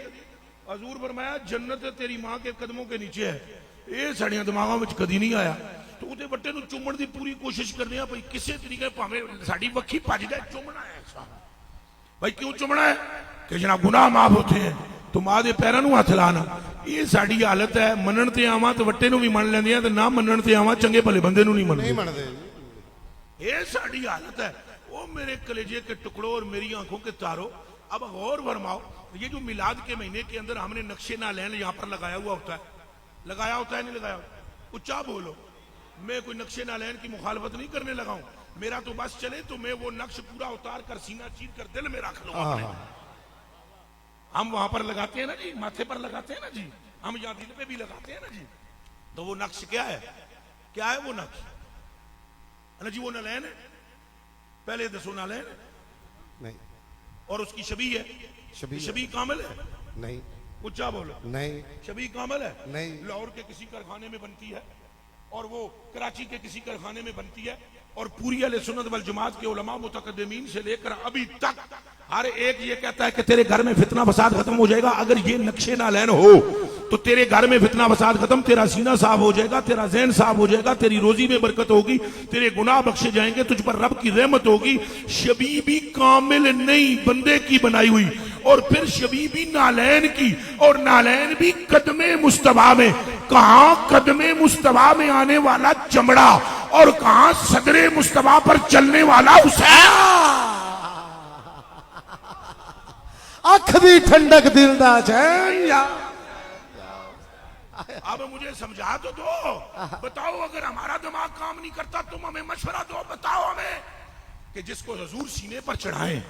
S5: हजूर फरमाया जन्नत तेरी मां के कदमों के नीचे है। ये साड़ियां दिमागां विच कदी नहीं आया। तो उहदे बट्टे नू चुम्मण दी पूरी कोशिश करने आ भाई, किसी तरीके भावें साडी वक्खी भज जाए, चुम्मना है भाई। क्यों चुम्मना है? कि जनाब गुनाह माफ होते हैं, तो मां दे पैरां नू हथ लाना। ये साडी हालत है। मनण ते आवां तो वट्टे नू भी मन लैंदियां, ते ना मनण ते आवां चंगे भले बंदे नू नहीं मनदे। ये साडी हालत है। वो मेरे कलेजे के टुकड़ों और मेरी आंखों के तारों, अब गौर फरमाओ, ये जो मिलाद के महीने के अंदर हमने नक्शे नालैन यहाँ पर लगाया हुआ होता है, लगाया होता है नहीं लगाया? उच्चा बोलो। मैं कोई नक्शे नालैन की मुखालफत नहीं करने लगा हूं, मेरा तो बस चले तो मैं वो नक्श पूरा उतार कर सीना चीर कर दिल में रख लूं। हम वहां पर लगाते हैं ना जी, माथे पर लगाते हैं ना जी, हम यहाँ दिल पे भी लगाते हैं ना जी। तो वो नक्श क्या है? क्या है वो नक्श? ना जी वो नलैन है, पहले दसो नलैन
S1: नहीं,
S5: और उसकी शबी है,
S1: शबी
S5: शबी कामिल है,
S1: नहीं,
S5: ऊंचा बोलो,
S1: नहीं,
S5: शबी कामिल है,
S1: नहीं,
S5: लाहौर के किसी कारखाने में बनती है और वो कराची के किसी कारखाने में बनती है, और पूरी अहले सुन्नत वल जमात के उलमा मुतकद्दिमीन से लेकर अभी तक हर एक ये कहता है कि तेरे घर में फितना फसाद खत्म हो जाएगा अगर ये नक्शे नालैन हो, तो तेरे घर में फितना फसाद खत्म, तेरा सीना साफ हो जाएगा, तेरा ज़हन साफ हो जाएगा, तेरी रोजी में बरकत होगी, तेरे गुनाह बख्शे जाएंगे, तुझ पर रब की रहमत होगी। शबीबी कामिल नहीं, बंदे की बनाई हुई, और फिर शबीबी नालैन की, और नालैन भी कदमे मुस्तफा में। कहां कदमे मुस्तफा में आने वाला चमड़ा और कहां सदरे मुस्तफा पर चलने वाला हुसैन।
S1: अख दी ठंडक दिल दा चैन या।
S5: अब मुझे समझा तो दो, बताओ अगर हमारा दिमाग काम नहीं करता तुम हमें मशवरा दो, बताओ हमें कि जिसको हजूर सीने पर चढ़ाए।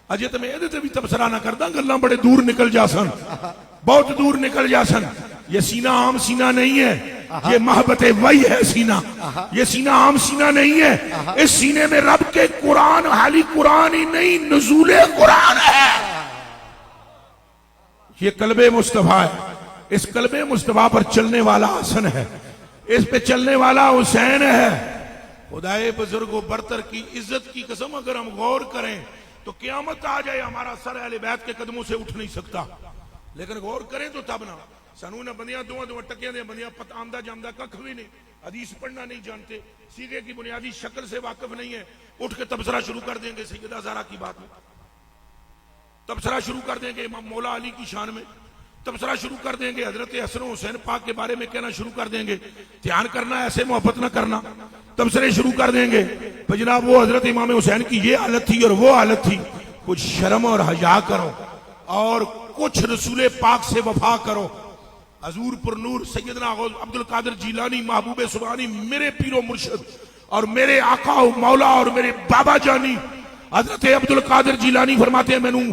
S5: अजय तो मैं ये भी तबसरा ना करता, गल्ला बड़े दूर निकल जा सन, बहुत दूर निकल जा सन। ये सीना आम सीना नहीं है, ये मोहब्बत वही है सीना, ये सीना आम सीना नहीं है। इस सीने में रब के कुरान, हाली कुरान ही नहीं नजूले कुरान है। ये कल्बे मुस्तफा है, इस कल्बे मुस्तफा पर चलने वाला हसन है, इस पे चलने वाला हुसैन है। खुदाए बुजुर्गो बरतर की इज्जत की कसम अगर हम गौर करें तो क़यामत आ जाए हमारा सर अहले बैत के कदमों से उठ नहीं सकता, लेकिन गौर करें तो तब ना। सानू ना बंदियां दो टकियां दे बंदियां पता आमदा जामदा कख भी नहीं, हदीस पढ़ना नहीं जानते, सीगे की बुनियादी शक्ल से वाकिफ नहीं है, उठ के तबसरा शुरू कर देंगे सैयदा ज़हरा की बात में, तबसरा शुरू कर देंगे इमाम मौला अली की शान में, तबसरा शुरू कर देंगे हजरत हसन हुसैन पाक के बारे में कहना शुरू कर देंगे। ध्यान करना, ऐसे मोहब्बत ना करना, तबसरे शुरू कर देंगे। तो जनाब वो हजरत इमाम हुसैन की ये हालत थी और वो हालत थी। कुछ शर्म और हया करो और कुछ रसूल पाक से वफा करो। हजूर पुर नूर सैयदना अब्दुल कादिर जीलानी महबूब सुबानी मेरे पीरो मुर्शिद और मेरे आका मौला और मेरे बाबा जानी हजरत अब्दुल कादिर जीलानी फरमाते हैं मैनू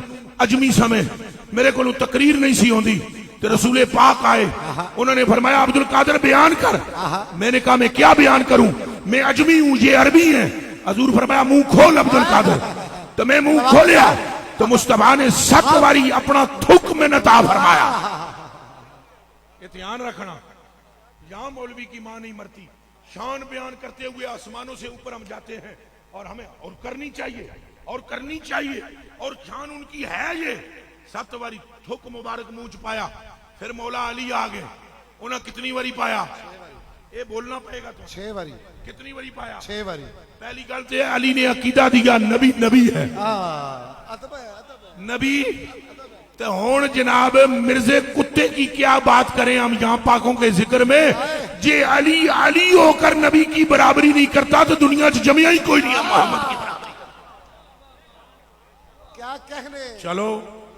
S5: अजमी समय मेरे को तकरीर नहीं सी होंदी तो रसूले पाक आए, उन्होंने फरमाया अब्दुल कादिर बयान कर। मैंने कहा मैं क्या बयान करूं, मैं अजमी हूं, ये अरबी है। हजूर फरमाया मुंह खोल अब्दुल कादिर, तो मैं मुंह खोलिया तो मुस्तफा ने 7 बारी अपना थुक में नता फरमाया। ये ध्यान रखना, यहां मौलवी की मां नहीं मरती। शान बयान करते हुए आसमानों से ऊपर हम जाते हैं और हमें और करनी चाहिए और करनी चाहिए, और शान उनकी है ये। 7 बारी थुक मुबारक मुंह च पाया, फिर मौला अली आ गए, उन्हें कितनी बारी पाया, ये बोलना पड़ेगा तो
S1: 6 बारी,
S5: कितनी बारी पाया,
S1: 6 बारी।
S5: पहली गल तो अली ने अकीदा दिया नबी नबी है, नबी। तो हुण जनाब मिर्जे कुत्ते की क्या बात करें हम यहाँ पाकों के जिक्र में। जे अली अली होकर नबी की बराबरी नहीं करता तो दुनिया च जमिया ही कोई नहीं है मोहम्मद की बराबरी।
S1: क्या कहने।
S5: चलो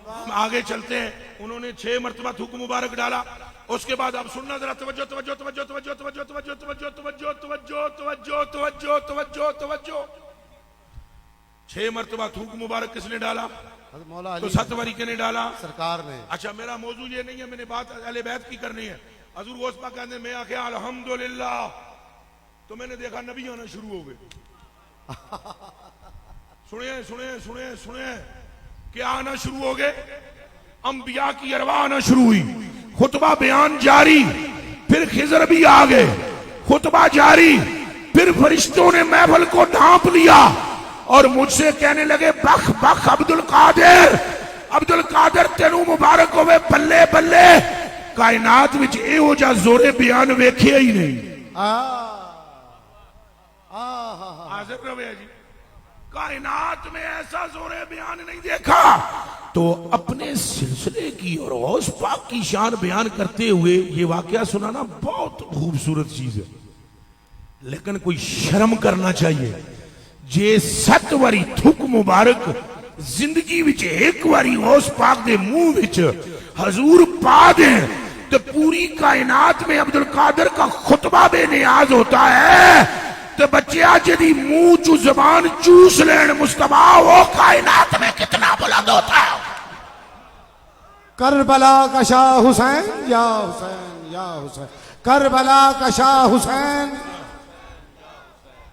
S5: हम आगे चलते हैं। उन्होंने 6 मरतबा थूक मुबारक डाला। उसके बाद अब सुनना जरा, तवज्जो तवज्जो तवज्जो तवज्जो तवज्जो तवज्जो तवज्जो तवज्जो तवज्जो तवज्जो तवज्जो तवज्जो तवज्जो 6 मरतबा थूक मुबारक किसने डाला?
S1: मौला
S5: तो
S1: अली
S5: 7 बारी किसने डाला?
S1: सरकार ने।
S5: अच्छा मेरा मौजू ये नहीं है, मैंने बात अहले बैत की करनी है। हजूर गौस पाक कहते हैं मैं आखे अल्हम्दुलिल्लाह, तो मैंने देखा नबी आना शुरू हो गए। सुनिए सुनिए सुनिए सुनिए, क्या आना शुरू हो गए? अंबिया की अरवा आना शुरू हुई, खुतबा बयान जारी, फिर खिजर भी आ गए, खुतबा जारी, फिर फरिश्तों ने महफिल को ढांप लिया और मुझसे कहने लगे बख बख अब्दुल कादिर तेनू मुबारक होवे, बल्ले बल्ले। कायनात विच इहो जा जोरे बयान वेखिया ही नहीं। हाजिर रहे जी, कायनात में ऐसा जोरे बयान नहीं देखा। तो अपने सिलसिले की और गौस पाक की शान बयान करते हुए ये वाकया सुनाना बहुत खूबसूरत चीज है, लेकिन कोई शर्म करना चाहिए। जे 7 बारी थुक मुबारक जिंदगी विच एक बारी गौस पाक दे मुंह विच हजूर पा दे तो पूरी कायनात में अब्दुल कादिर का खुतबा बेनियाज होता है। तो बच्चे जी मुंह चू जबान चूस लेन मुस्तफा, वो कायनात में कितना बुलंद होता है।
S1: करबला का शाह हुसैन या हुसैन या हुसैन, करबला का शाह हुसैन।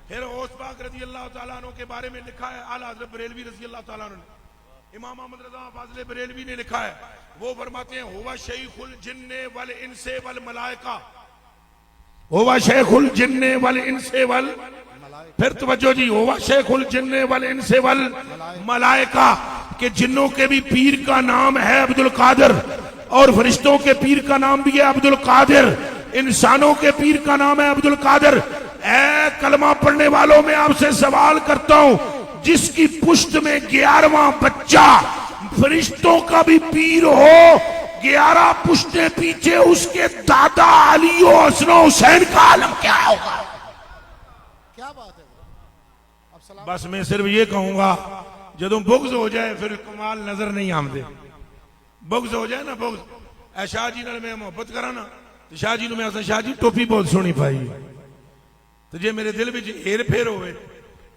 S5: फिर गौस पाक रजी अल्लाह ताला अन्हु के बारे में लिखा है, आला हज़रत बरेलवी रजी अल्लाह ताला अन्हु ने, इमाम अहमद रज़ा फाज़िल बरेलवी ने लिखा है, वो फरमाते हैं हुवा शैखुल जिन्ने वल इंसे वल मलाइका, हुवा शैखुल जिन्ने वल इंसे वल, फिर तवज्जो जी, हुवा शैखुल जिन्ने वल इंसे वल मलाइका, कि जिन्नों के भी पीर का नाम है अब्दुल कादिर और फरिश्तों के पीर का नाम भी है अब्दुल कादिर, इंसानों के पीर का नाम है अब्दुल कादिर। ऐ कलमा पढ़ने वालों में आपसे सवाल करता हूं, जिसकी पुश्त में 11वां बच्चा फरिश्तों का भी पीर हो, 11 पुश्तें पीछे उसके दादा अली और हसन हुसैन का आलम क्या होगा?
S1: क्या बात है?
S5: बस मैं सिर्फ ये कहूंगा, जदों बुग़्ज़ हो जाए फिर कमाल नजर नहीं आमदे। बुग़्ज़ हो जाए ना, बुग़्ज़, ऐ शाह जी नाल मैं मोहब्बत करा ना, तो शाह जी मैं आसा शाह जी टोपी बहुत सोहनी पाई, तो जे मेरे दिल में हेर फेर होवे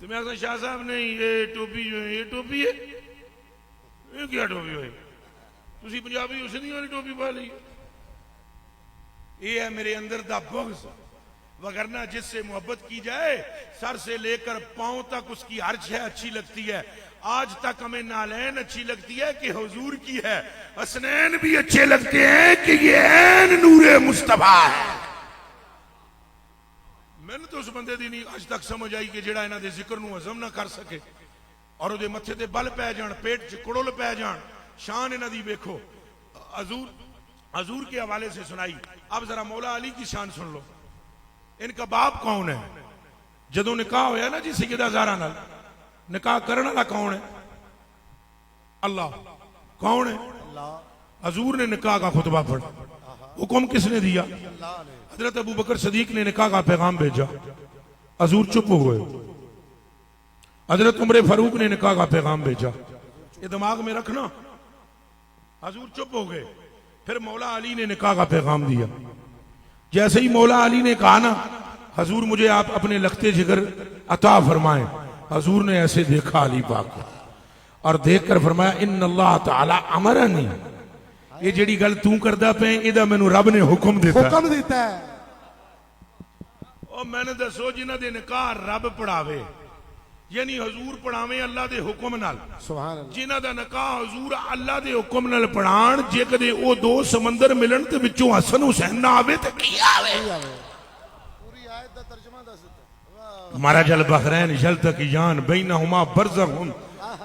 S5: तो मैं आसा शाह साहब नहीं ये टोपी जो है, ये टोपी है, ये क्या टोपी है, तुसी पंजाबी हुसैनी वाली टोपी पा ली, ये है मेरे अंदर दा बुग़्ज़। वगरना जिससे मोहब्बत की जाए सर से लेकर पांव तक उसकी हर शय अच्छी लगती है। आज तक हमें नालैन अच्छी लगती है कि हुजूर की है, हसनैन भी अच्छे लगते हैं कि ये ऐन नूरे मुस्तफा है। मैंने तो उस बंदे दी नहीं आज तक समझ आई कि जेड़ा इन्हां दे जिक्र नूं हजम ना कर सके और उहदे मत्थे ते बल पै जाण, पेट च कुड़ुल पै जाण। शान इन्हां दी देखो, हजूर के हवाले से सुनाई। अब जरा मौला अली की शान सुन लो। इनका बाप कौन है? जदों निकाह होया ना जी सैयदा ज़हरा नाल, निकाह करने वाला कौन है? अल्लाह। कौन है? हजूर ने निकाह का खुतबा पढ़ा। हुक्म किसने दिया? हजरत अबू बकर सदीक ने निकाह का पैगाम भेजा, हजूर चुप हो गए। हजरत उमर फारूक ने निकाह का पैगाम भेजा, ये दिमाग में रखना, हजूर चुप हो गए। फिर मौला अली ने निकाह का पैगाम दिया। जैसे ही मौला अली ने कहा ना, हजूर मुझे आप अपने लखते जिगर अता फरमाएं, हजूर ने ऐसे देखा अली पाक को और देखकर फरमाया, इन्नल्लाह ताला अमरनी, ये जेड़ी गल तू करदा पे इहदा मैनू रब ने हुक्म दिता है। और मैंने दसो जिन्हां दे निकाह रब पढ़ावे, यानी हजूर पढ़ावे अल्लाह दे हुक्म नाल,
S1: सुभान अल्लाह।
S5: जिन्हां दा निकाह हजूर अल्लाह दे हुक्म नाल पढ़ाण, जे कदे ओ दो समंदर मिलन ते विचों हसन हुसैन ना आवे ते की आवे?
S1: पूरी आयत दा तर्जुमा दस दिता।
S5: मरजल बहरैन यल्तक़ियान बैनहुमा बरज़खुन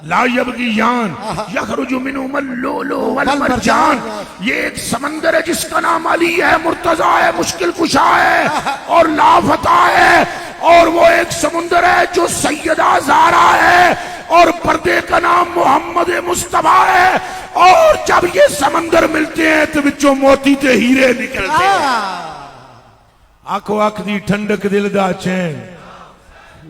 S5: ला यबग़ियान यखरुजु मिनहुमा लुलु वल मरजान। ये एक समंदर है जिसका नाम अली है, मुर्तजा है, मुश्किल कुशा है और लाफता है, और वो एक समुंदर है जो सैयदा ज़हरा है और पर्दे का नाम मोहम्मद मुस्तफा है। और जब ये समंदर मिलते हैं तो विचों मोती ते हीरे निकलते हैं। आखो अख दी ठंडक दिल दा चैन,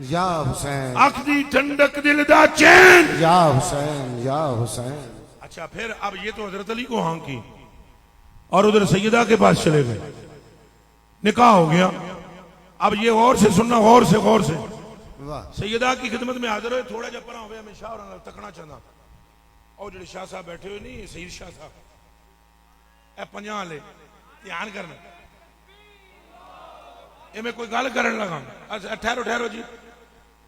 S1: या हुसैन।
S5: अख दी ठंडक दिल दा चैन,
S1: या हुसैन या हुसैन।
S5: अच्छा, फिर अब ये तो हजरत अली को हाँ की और उधर सैयदा के पास चले गए, निकाह हो गया। अब ये गौर से सुनना, गौर से
S1: वाह।
S5: सैयदा की खिदमत में हाजिर हो, थोड़ा जा परा हो, मैं शाह और तकना चाहता। और जो शाह साहब बैठे हुए नहीं, सईद शाह साहब, ए पंजा वाले ध्यान करना, ये मैं कोई गल करन लगा। अच्छा ठहरो ठहरो जी।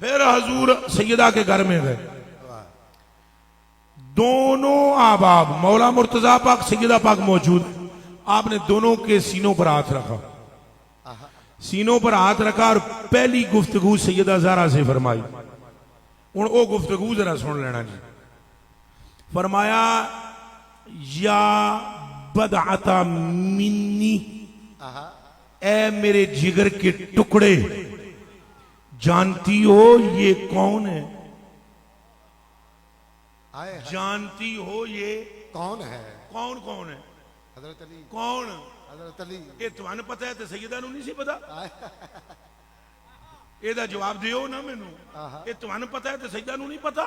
S5: फिर हजूर सैयदा के घर में गए, दोनों आबाब मौला मुर्तजा पाक सैयदा पाक मौजूद, आपने दोनों के सीनों पर हाथ रखा, सीनों पर हाथ रखा और पहली गुफ्तगू सैयदा ज़हरा से फरमाई। हुण ओ गुफ्तगू जरा सुन लेना जी। फरमाया, या बदअता मिन्नी, ए मेरे जिगर के टुकड़े, जानती हो ये कौन है? जानती हो ये
S1: कौन है?
S5: कौन कौन है?
S1: हजरत अली।
S5: कौन?
S1: हजरत अली।
S5: ये तुहानू पता है तो सैयदा नू नहीं सी पता? एदा जवाब दियो ना मैनू। ये तुहानू पता है तो सैयदा नू नहीं पता?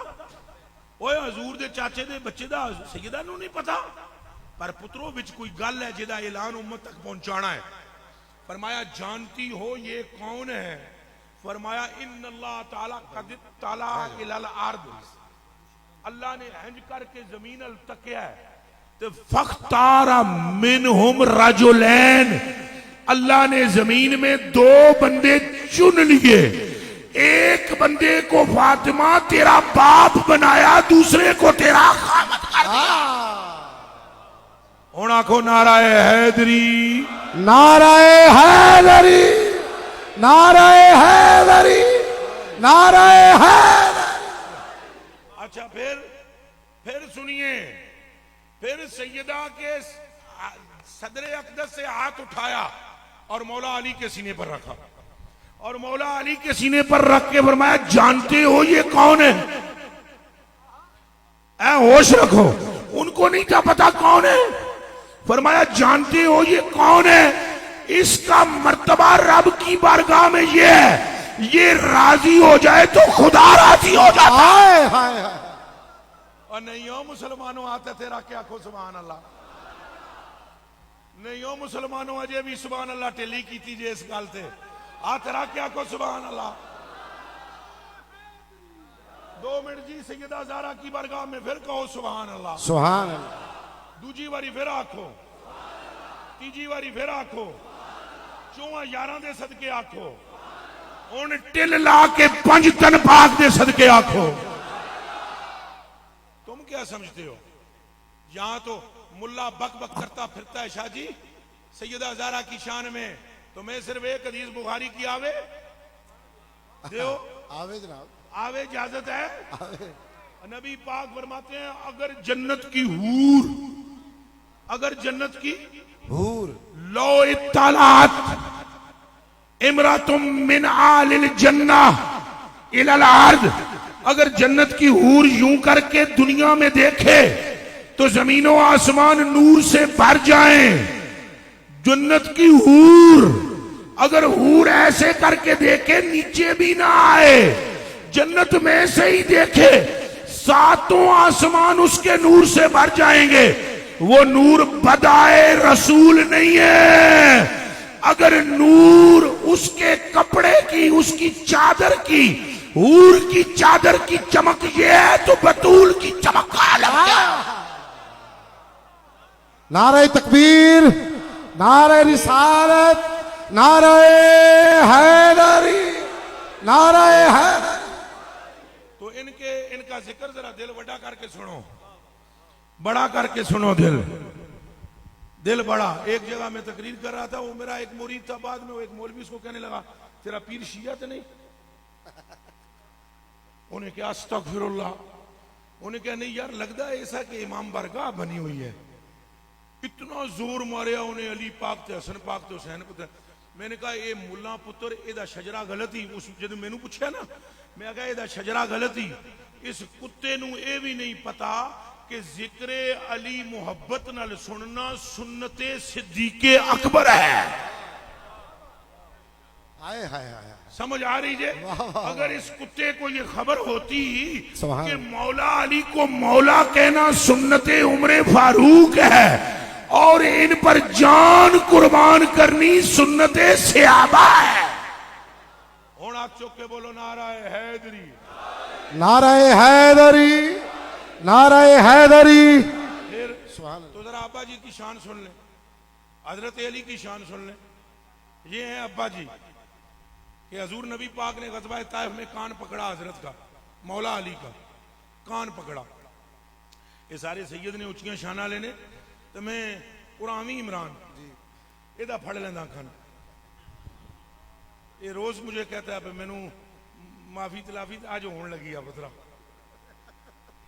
S5: ओए हजूर दे चाचे दे बच्चे दा सैयदा नू नहीं पता? पर पुत्रों विच कोई गल है जिहदा ऐलान उम्मत तक पहुंचाना है। फरमाया, जानती हो ये कौन है? फरमाया, इन्नल्लाह ताला कद ताला इलल अर्द, अल्लाह ने हंज करके जमीन अल तकिया है तो फख्तारा मिनहुम रजुलैन, अल्लाह ने जमीन में 2 बंदे चुन लिए। एक बंदे को फातिमा तेरा बाप बनाया, दूसरे को तेरा खामद कर दिया। हुण आखो नाराए हैदरी,
S1: नाराए हैदरी, नाराए हैदरी, नाराए हैदरी।
S5: अच्छा फिर सुनिए, फिर सैयदा के सदर अक़दस से हाथ उठाया और मौला अली के सीने पर रखा, और मौला अली के सीने पर रख के फरमाया, जानते हो ये कौन है? होश रखो, उनको नहीं था पता कौन है। फरमाया, जानते हो ये कौन है? इसका मर्तबा रब की बारगाह में ये है, ये राजी हो जाए तो खुदा राजी हो जाता है।
S1: हाय हाय।
S5: और नहीं हो मुसलमानों, आता तेरा क्या खो सुभान अल्लाह। नहीं हो मुसलमानों, अजय भी सुभान अल्लाह टेली की थी जे इस गल से आ तेरा क्या को सुभान अल्लाह। 2 मिनट जी सैयदा ज़हरा की बारगाह में फिर कहो सुभान अल्लाह,
S1: सुभान अल्लाह।
S5: दूजी बारी फिर आखो, तीजी बारी फिर आखो, 4 यारां दे सदके आखो, हुण टिल ला के 5 तन पाक दे सदके आखो। तुम क्या समझते हो? यहां तो मुल्ला बक बक करता फिरता है शाह जी सैयदा ज़हरा की शान में, तो मैं सिर्फ एक हदीस बुखारी की आवे दो,
S1: आवे जनाब,
S5: आवे इजाजत है।
S1: आवे।
S5: नबी पाक फरमाते हैं, अगर जन्नत की हूर, अगर जन्नत की
S1: हूर
S5: लो इत्तलात इमरातुम मिन आलिल जन्नह इलल अर्द, अगर जन्नत की हूर यूं करके दुनिया में देखे तो जमीनों आसमान नूर से भर जाएं। जन्नत की हूर अगर हूर ऐसे करके देखे नीचे भी ना आए, जन्नत में से ही देखे, 7 आसमान उसके नूर से भर जाएंगे। वो नूर बदाए रसूल नहीं है। अगर नूर उसके कपड़े की, उसकी चादर की, हूर की चादर की चमक ये है तो बतूल की चमक का अलग है।
S1: नारे तकबीर, नारे रिसालत, नारे हैदरी, नारे हैदरी।
S5: तो इनका जिक्र जरा दिल बड़ा करके सुनो, बड़ा करके सुनो। दिल बड़ा। एक जगह मैं तकरीर कर रहा था, वो मेरा एक मुरीद था, बाद में वो एक मौलवी उसको कहने लगा, तेरा पीर शिया तो नहीं? उन्हें क्या अस्तगफिरुल्लाह। उन्हें क्या नहीं यार, लगता है ऐसा कि इमाम बारगाह बनी हुई है। इतना जोर मारिया उन्हें अली पाक ते हसन पाक ते हुसैन पुत्र। मैंने कहा ये मुल्ला पुत्र एदा शजरा गलत ही। उस जब मैनू पूछा ना, मैं कहा एदा शजरा गलत ही। इस कुत्ते नू ये भी नहीं पता कि जिक्रे अली मुहब्बत नाल सुनना सुन्नते सिद्दीके अकबर है।
S1: हाय हाय हाय।
S5: समझ आ रही है? अगर इस कुत्ते को ये खबर होती कि मौला अली को मौला कहना सुन्नते उम्र फारूक है और इन पर जान कुर्बान करनी सुन्नते सहाबा है। और आप चुप के बोलो नाराए हैदरी,
S1: नाराए हैदरी, नाराए हैदरी।
S5: फिर तो जरा अब्बा जी की शान सुन ले, हजरत अली की शान सुन ले। ये है अब्बा जी कि हजूर नबी पाक ने गज़वा ताइफ में कान पकड़ा हजरत का, मौला अली का कान पकड़ा। ये सारे सैयद ने उच्चियां शाना लेने, तो मैं उरामी इमरान एदा फड़ लेंदा खान। ये रोज मुझे कहता है मैनू माफी तलाफी आज होने लगी है पुत्रा।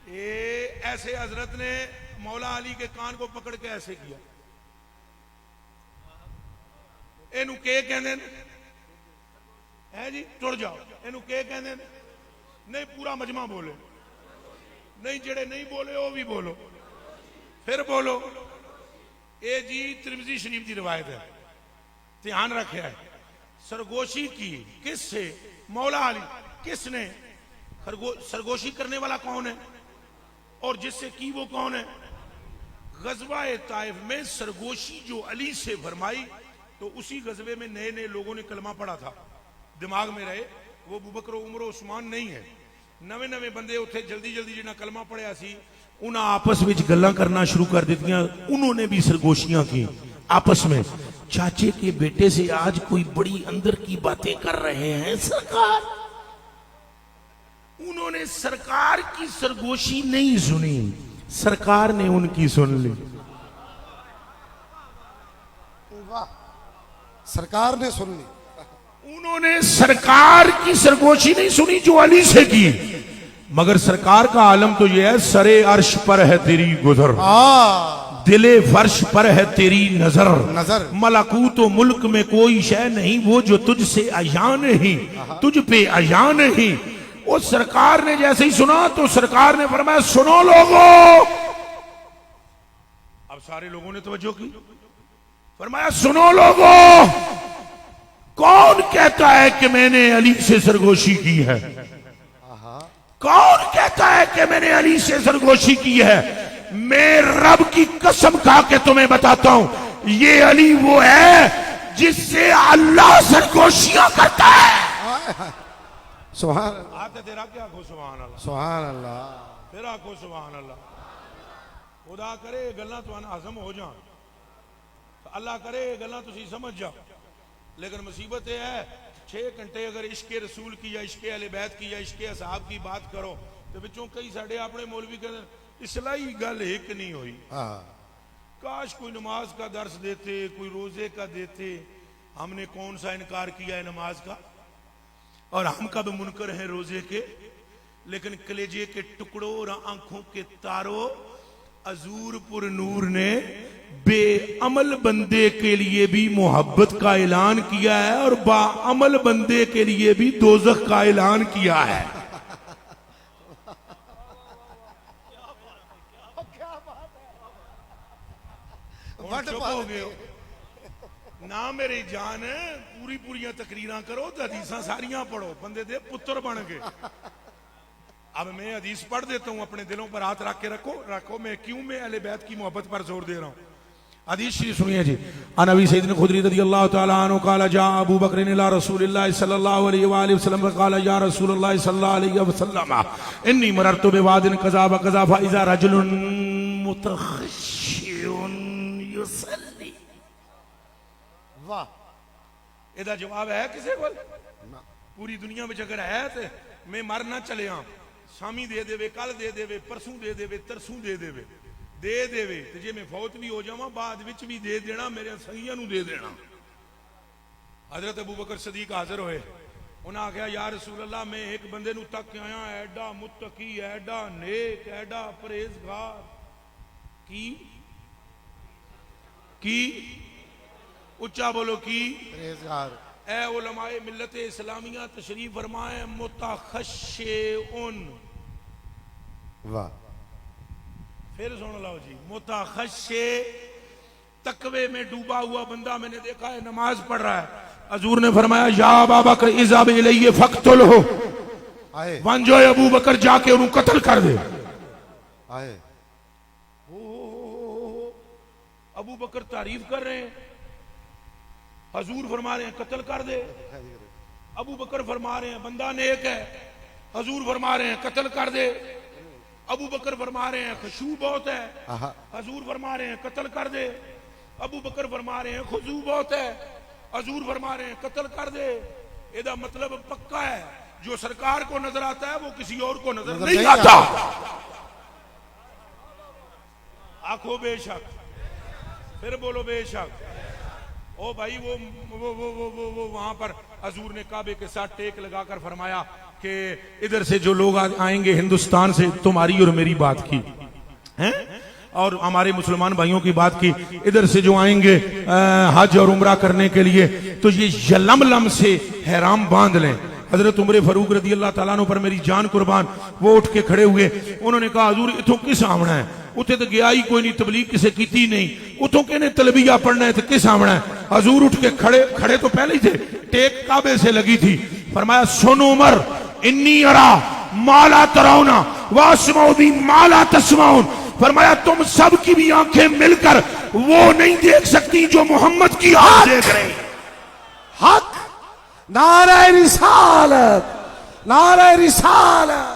S5: ये ऐसे हजरत ने मौला अली के कान को पकड़ के ऐसे किया। इनू के कहंदे है जी, टुर जाओ। इनू के कहंदे नहीं, पूरा मजमा बोले नहीं, जेड़े नहीं बोले वो भी बोलो, फिर बोलो। ये जी तिरमिज़ी शरीफ की रिवायत है, ध्यान रखे है। सरगोशी की किससे? मौला अली। किसने? सरगोशी करने वाला कौन है और जिससे की वो कौन है? गज़वा ताइफ में सरगोशी जो अली से फरमाई, तो उसी गज़वे में नए नए लोगों ने कलमा पढ़ा था, दिमाग में रहे। वो अबू बकर उमर उस्मान नहीं है, नवे नवे बंदे उठे जल्दी जल्दी जिन्हें कलमा पढ़िया सी, उन्हें आपस में गल्लां करना शुरू कर दित्तियां। उन्होंने भी सरगोशियां की आपस में। चाचे के बेटे से आज कोई बड़ी अंदर की बातें कर रहे हैं सरकार। उन्होंने सरकार की सरगोशी नहीं सुनी, सरकार ने उनकी सुन ली।
S1: सरकार ने सुन ली।
S5: उन्होंने सरकार की सरगोशी नहीं सुनी जो अली से की, मगर सरकार का आलम तो यह है, सरे अर्श पर है तेरी गुजर, दिले फर्श पर है तेरी नजर, मलकूत तो मुल्क में कोई शय नहीं वो जो तुझसे अयान नहीं, तुझ पे अयान नहीं। वो सरकार ने जैसे ही सुना तो सरकार ने फरमाया सुनो लोगों। अब सारे लोगों ने तवज्जो की। फरमाया सुनो लोगों, कौन कहता है कि मैंने अली से सरगोशी की है? कौन कहता है कि मैंने अली से सरगोशी की है? मैं रब की कसम खा के तुम्हें बताता हूं, ये अली वो है जिससे अल्लाह सरगोशियां करता है।
S1: सुभान
S5: आते तेरा क्या आखो सुभान अल्लाह,
S1: सुभान अल्लाह,
S5: तेरा आखो सुभान अल्लाह। खुदा करे गल्लां तुहानू हजम हो जान, अल्लाह करे गल्लां तुसी समझ जाओ। लेकिन मुसीबत यह है 6 घंटे अगर इश्के रसूल की या इश्के अहले बैत की या इश्के असहाब की बात करो तो विचों कई साढ़े अपने मौलवी कहते इसलाही गल एक नहीं हुई। काश कोई नमाज का दर्स देते, कोई रोजे का देते। हमने कौन सा इनकार किया है नमाज का, और हम कब मुनकर हैं रोजे के। लेकिन कलेजे के टुकड़ों और आंखों के तारों, अजूरपुर नूर ने बेअमल बंदे के लिए भी मोहब्बत का ऐलान किया है और बाअमल बंदे के लिए भी दोज़ख का ऐलान किया है। चुप हो गए ना मेरी जान, पूरी पूरी तकरीरां करो तो हदीसां सारियां पढ़ो, बंदे दे पुत्र बन गए। अब मैं हदीस पढ़ देता हूं, अपने दिलों पर हाथ रख के रखो मैं क्यों मैं अहले बैत की मोहब्बत पर जोर दे रहा हूं। हदीस शरीफ सुनिए जी। अन अबी सईद खुदरी रज़ियल्लाहु तआला अन्हु क़ाल जा अबू बकर इला रसूलिल्लाह सल्लल्लाहु अलैहि व आलिहि वसल्लम क़ाल या रसूलल्लाह सल्लल्लाहु अलैहि वसल्लम इन्नी मररतु बिवादिन कज़ा व कज़ा फ़इज़ा रजुलुन मुतखश्शियुन युसल्ली।
S1: वाह,
S5: ਇਹਦਾ जवाब है किसी को? पूरी दुनिया में अगर है तो मैं मर ना चलिया, शामी दे देवे, कल दे देवे, परसों दे देवे, तरसों दे देवे, दे देवे तो जे मैं फौत भी हो जावा बाद विच भी दे देना, मेरे संगिया नू दे देना। हजरत अबू बकर सदीक हाजिर होए, उन्हें आख्या या रसूल अल्लाह मैं एक बंदे नू तक के आया, एडा मुत्तकी, एडा नेक, एडा परहेजगार, की उच्चा बोलो की
S1: परहेजगार।
S5: ए उलमाए मिल्लत इस्लामिया तशरीफ फरमाए मुतखश्शिउन।
S1: वाह,
S5: फिर सुन लो जी, मुतखश्शे तकवे में डूबा हुआ बंदा मैंने देखा है, नमाज पढ़ रहा है। हजूर ने फरमाया या अबू बकर इज़हब इलैहि फक़्तुलहु,
S1: आए
S5: वन जो अबू बकर जाके उन्हें कत्ल कर दे।
S1: आए
S5: अबू बकर तारीफ कर रहे हैं, हजूर फरमा रहे हैं कत्ल कर दे। अबू बकर फरमा रहे हैं बंदा नेक है, हजूर फरमा रहे हैं कत्ल कर दे। अबू बकर फरमा रहे हैं खुशू बहुत है, हजूर फरमा रहे हैं कत्ल कर दे। अबू बकर फरमा रहे हैं खुशू बहुत है, हजूर फरमा रहे हैं कत्ल कर दे। ਇਹਦਾ मतलब पक्का है, जो सरकार को नजर आता है वो किसी और को नजर नहीं आता। आखो बेशक, फिर बोलो बेशक। ओ भाई वो वहां पर हजूर ने काबे के साथ टेक लगाकर फरमाया कि इधर से जो लोग आएंगे हिंदुस्तान से, तुम्हारी और मेरी बात की हैं, और हमारे मुसलमान भाइयों की बात की, इधर से जो आएंगे हज और उम्रा करने के लिए तो ये यलमलम से हैराम बांध लें। हजरत उमर फारूक रज़ी अल्लाह तआला अन्हु पर मेरी जान कुर्बान, वो उठ के खड़े हुए, उन्होंने कहा हजूर इथों किस आमना है? उथे तो गया ही कोई नहीं, तबलीग किसे की नहीं, उथों कहने तलबिया पढ़ना है तो किस आमना है? हजूर उठ के खड़े तो पहले ही थे, टेक काबे से लगी थी। फरमाया सुन उमर, इन्नी अरा माला तराउना वास्माउ भी माला तस्माउन। फरमाया तुम सब की भी आंखें मिलकर वो नहीं देख सकती जो मोहम्मद की आंख देख रहे।
S1: हक, नारे रिसालत, नारे रिसालत।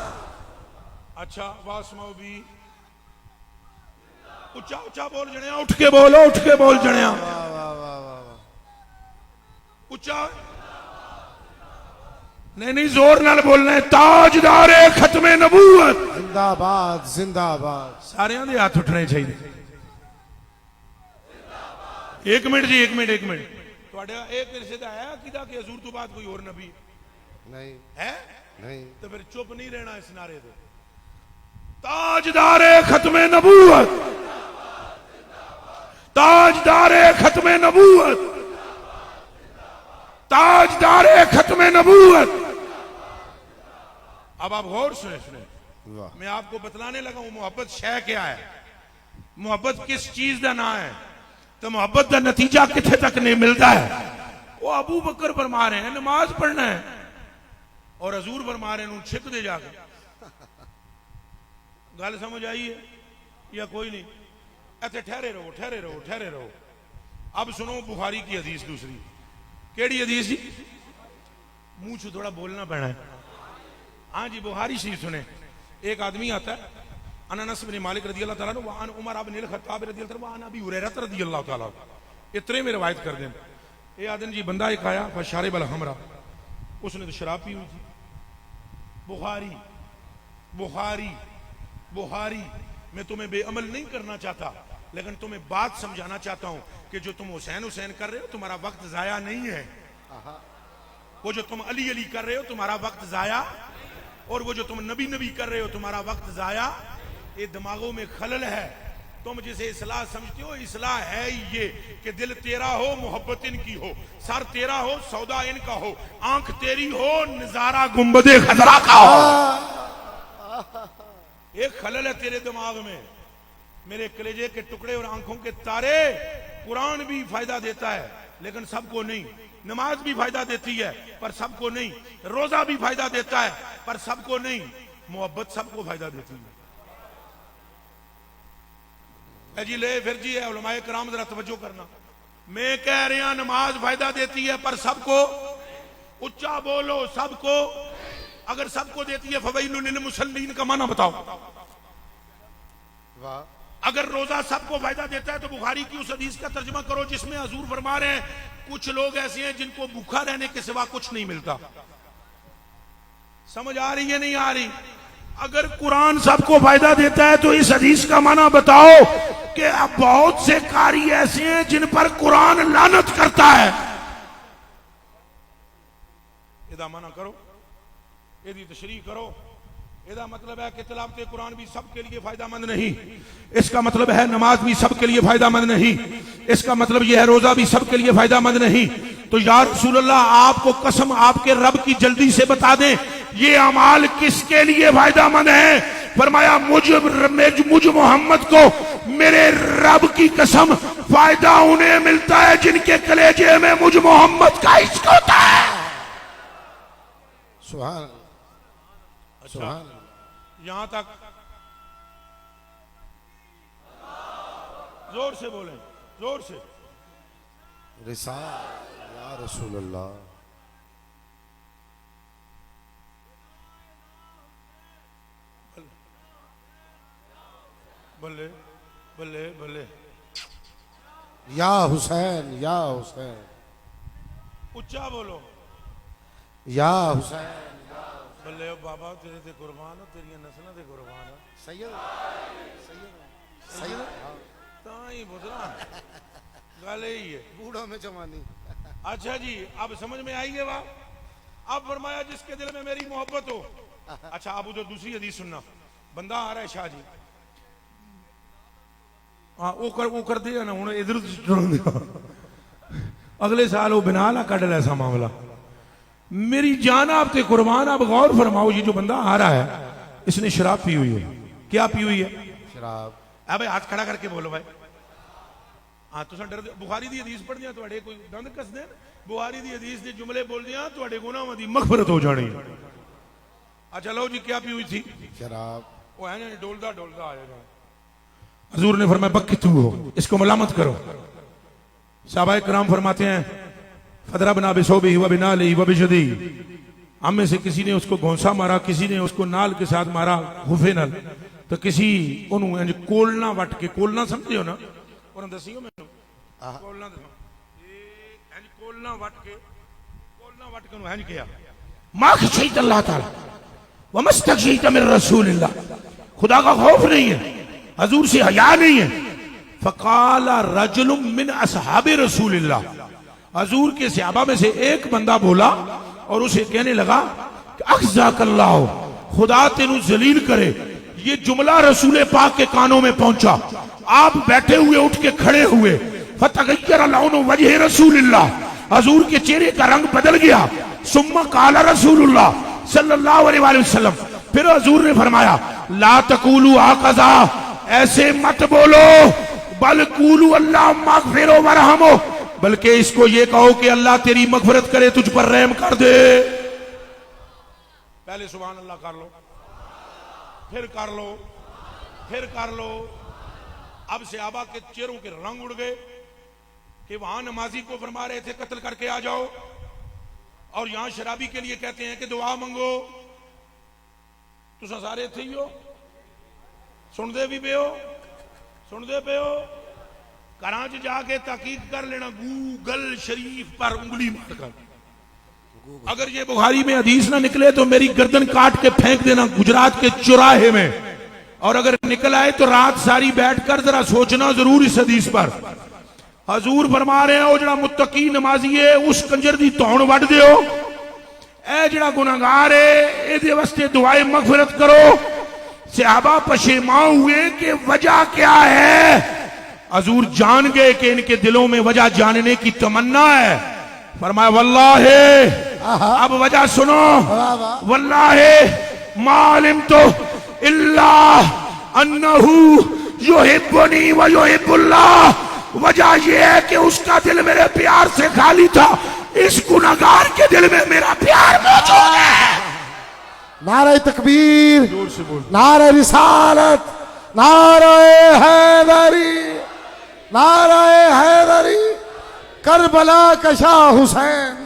S5: अच्छा वास्माउ भी उच्चा उच्चा बोल जणिया, उठ के बोलो, उठ के बोल जणिया, उच्चा नहीं नहीं जोर नाल बोलना है। ताजदारे खत्मे नबूवत
S1: जिंदाबाद जिंदाबाद।
S5: सारे दे हाथ उठने चाहिए। एक मिनट जी, एक मिनट, एक मिनट। ਤੁਹਾਡਾ ਇਹ ਕਿਰਸੇ ਦਾ ਹੈ ਕਿਦਾ ਕਿ ਹਜ਼ੂਰ ਤੋਂ ਬਾਅਦ ਕੋਈ ਹੋਰ ਨਬੀ
S1: नहीं
S5: है?
S1: नहीं।
S5: तो फिर चुप नहीं रहना इस नारे से। ताजदारे खत्मे नबूवत, ताजदारे खत्मे नबूवत, ताजदारे खत्मे नबूवत। अब आप गौर सुने सुने,
S1: वाह।
S5: मैं आपको बतलाने लगा हूं मोहब्बत शय क्या है, मोहब्बत किस चीज का ना है, तो मोहब्बत का नतीजा किथे तक नहीं मिलता है। वो अबू बकर फरमा रहे हैं नमाज पढ़ना है और हजूर फरमा रहे हैं छिक दे जाके। गल समझ आई है या कोई नहीं? ऐसे ठहरे रहो, ठहरे रहो, ठहरे रहो। अब सुनो बुखारी की हदीस दूसरी। केड़ी हदीस जी? मुंह से थोड़ा बोलना पैना है। हाँ जी, बुखारी शरीफ सुने। एक आदमी आता है, अनस बिन मालिक रदी अल्लाह तआला व अन उमर बिन खत्ताब रदी अल्लाह तआला व अन अबी हुरैरा रदी अल्लाह तआला, इतने में रवायत कर दें। ये आदमी जी बंदा एक आया फशारिब अल हमरा, उसने तो शराब पी हुई थी। बुखारी बुखारी बुखारी। मैं तुम्हें बेअमल नहीं करना चाहता, लेकिन तुम्हें बात समझाना चाहता हूं कि जो तुम हुसैन हुसैन कर रहे हो तुम्हारा वक्त जाया नहीं है, वो जो तुम अली अली कर रहे हो तुम्हारा वक्त जाया, और वो जो तुम नबी नबी कर रहे हो तुम्हारा वक्त जाया। ये दिमागों में खलल है। तुम जिसे इस्लाह समझते हो, इस्लाह है ये कि दिल तेरा हो मोहब्बत इनकी हो, सर तेरा हो सौदा इनका हो, आंख तेरी हो नजारा गुंबदे खजरा का हो। एक खलल है तेरे दिमाग में। मेरे कलेजे के टुकड़े और आंखों के तारे, कुरान भी फायदा देता है लेकिन सबको नहीं, नमाज भी फायदा देती है पर सबको नहीं, रोजा भी फायदा देता है पर सबको नहीं, मोहब्बत सबको फायदा देती है। जी ले फिर जी है उलमाए कराम, जरा तवज्जो करना। मैं कह रहा नमाज फायदा देती है पर सबको, उच्चा बोलो सबको। अगर सबको देती है फवैलुल लिल मुसल्लीन का माना बताओ।
S1: वाह।
S5: अगर रोजा सबको फायदा देता है तो बुखारी की उस हदीस का तर्जुमा करो जिसमें हजूर फरमा रहे हैं कुछ लोग ऐसे हैं जिनको भूखा रहने के सिवा कुछ नहीं मिलता। समझ आ रही है नहीं आ रही? अगर कुरान सबको फायदा देता है तो इस हदीस का माना बताओ कि अब बहुत से कारी ऐसे हैं जिन पर कुरान लानत करता है। इदा माना करो, यदि तशरीह करो। इसका मतलब है कि तिलावत कुरान भी सबके लिए फायदामंद नहीं, इसका मतलब है नमाज भी सबके लिए फायदामंद नहीं, इसका मतलब यह है रोजा भी सबके लिए फायदामंद नहीं। तो या रसूल अल्लाह आपको कसम आपके रब की जल्दी से बता दें ये अमाल किसके लिए फायदामंद है? फरमाया मुझ मोहम्मद को मेरे रब की कसम फायदा उन्हें मिलता है जिनके कलेजे में मुझ मोहम्मद का इश्क होता है।
S1: सुभान सुभान।
S5: यहां तक जोर से बोलें, जोर से।
S1: रिसाल या रसूल अल्लाह।
S5: बल्ले बल्ले बल्ले।
S1: या हुसैन या हुसैन।
S5: उच्चा बोलो
S1: या हुसैन।
S5: बल्ले बाबा तेरे ते कुर्बान हो, तेरी नस्लों ते कुर्बान हो।
S1: सैयद सैयद
S5: ताई बुधरा गल यही है,
S1: बूढ़ों में जवानी।
S5: अच्छा जी अब समझ में आई है बात। अब फरमाया जिसके दिल में मेरी मोहब्बत हो। अच्छा अब उधर दूसरी हदीस सुनना। बंदा आ रहा है शाह जी, हाँ वो कर दिया ना हूं इधर अगले साल वो बिना ला कट ऐसा मामला। मेरी जान आप ते कुर्बान। आप गौर फरमाओ ये जो बंदा आ रहा है इसने शराब पी हुई है। क्या पी हुई है?
S1: शराब।
S5: भाई हाथ खड़ा करके बोलो भाई। हाँ तुम डर बुखारी दी हदीस पढ़ दिया तो कोई दंद कस देन। बुखारी दी हदीस के जुमले बोल दिया तो गुनाहों की मगफरत हो जानी। अच्छा लो जी क्या पी हुई थी?
S1: शराब।
S5: वो है ना डोलदा डोलदा आएगा। हजूर ने फरमाया बक्की तू हो, इसको मलामत करो। साहबाए कराम फरमाते हैं फदरा बना बेसोबी व बिना ली व बिशदी। हम में से किसी ने उसको घोंसा मारा, किसी ने उसको नाल के साथ मारा हुफे नल, तो किसी उन्होंने इंज कोलना वट के, कोलना समझते हो ना, उन्होंने दसियो मैनू कोलना इंज कोलना वट के उन्होंने इंज किया मा खशैत अल्लाह ताला व मस्तखशैत मिन रसूलिल्लाह, खुदा का खौफ नहीं है, हजूर से हया नहीं है। फकाला रजुलुम मिन असहाबे रसूलिल्लाह, हजूर के सहाबा में से एक बंदा बोला और उसे कहने लगा कि अख़ज़ाकल्लाह, खुदा तेनू जलील करे। ये जुमला रसूल पाक के कानों में पहुंचा। आप बैठे हुए उठ के खड़े हुए। फतगय्यर लौनु वजह रसूलिल्लाह, हजूर के चेहरे का रंग बदल गया। सुम्मा काला रसूलुल्लाह सल्लल्लाहु अलैहि वसल्लम, फिर हजूर ने फरमाया ला तकूलू आकज़ा, ऐसे मत बोलो, बल कूलू अल्लाह मग़फ़िरो वरहमो, बल्कि इसको ये कहो कि अल्लाह तेरी मगफरत करे, तुझ पर रहम कर दे। पहले सुभान अल्लाह कर लो, फिर कर लो, फिर कर लो। अब सहाबा के चेहरों के रंग उड़ गए कि वहां नमाजी को फरमा रहे थे कत्ल करके आ जाओ, और यहां शराबी के लिए कहते हैं कि दुआ मंगो। तुसा सारे थे ही हो, सुनते भी पे हो, सुनते पे हो। कराच जाके तहकीक कर लेना गूगल शरीफ पर उंगली मारकर, अगर ये बुखारी में हदीस ना निकले तो मेरी गर्दन काट के फेंक देना गुजरात के चौराहे में, और अगर निकल आए तो रात सारी बैठकर जरा सोचना जरूर इस हदीस पर। हजूर फरमा रहे हो जड़ा मुत्तकी नमाजी है उस कंजर दी तौण वड दियो, ए जड़ा गुनाहगार है इहदे वास्ते दुआए मगफिरत करो। सहाबा पशेमा हुए कि वजह क्या है। हजूर जान गए कि इनके दिलों में वजह जानने की तमन्ना है। फरमाया वल्लाहि, अब वजह सुनो, वल्लाहि मालिम तो इल्ला अन्नहु युहिब्बुनी व युहिब्बुल्लाह, वजह यह है कि उसका दिल मेरे प्यार से खाली था, इस गुनाहगार के दिल में मेरा प्यार मौजूद है।
S1: नारे तकबीर,
S5: जोर से बोल।
S1: नारे रिसालत, नारे हैदरी, नारे हैदरी, करबला का शाह हुसैन।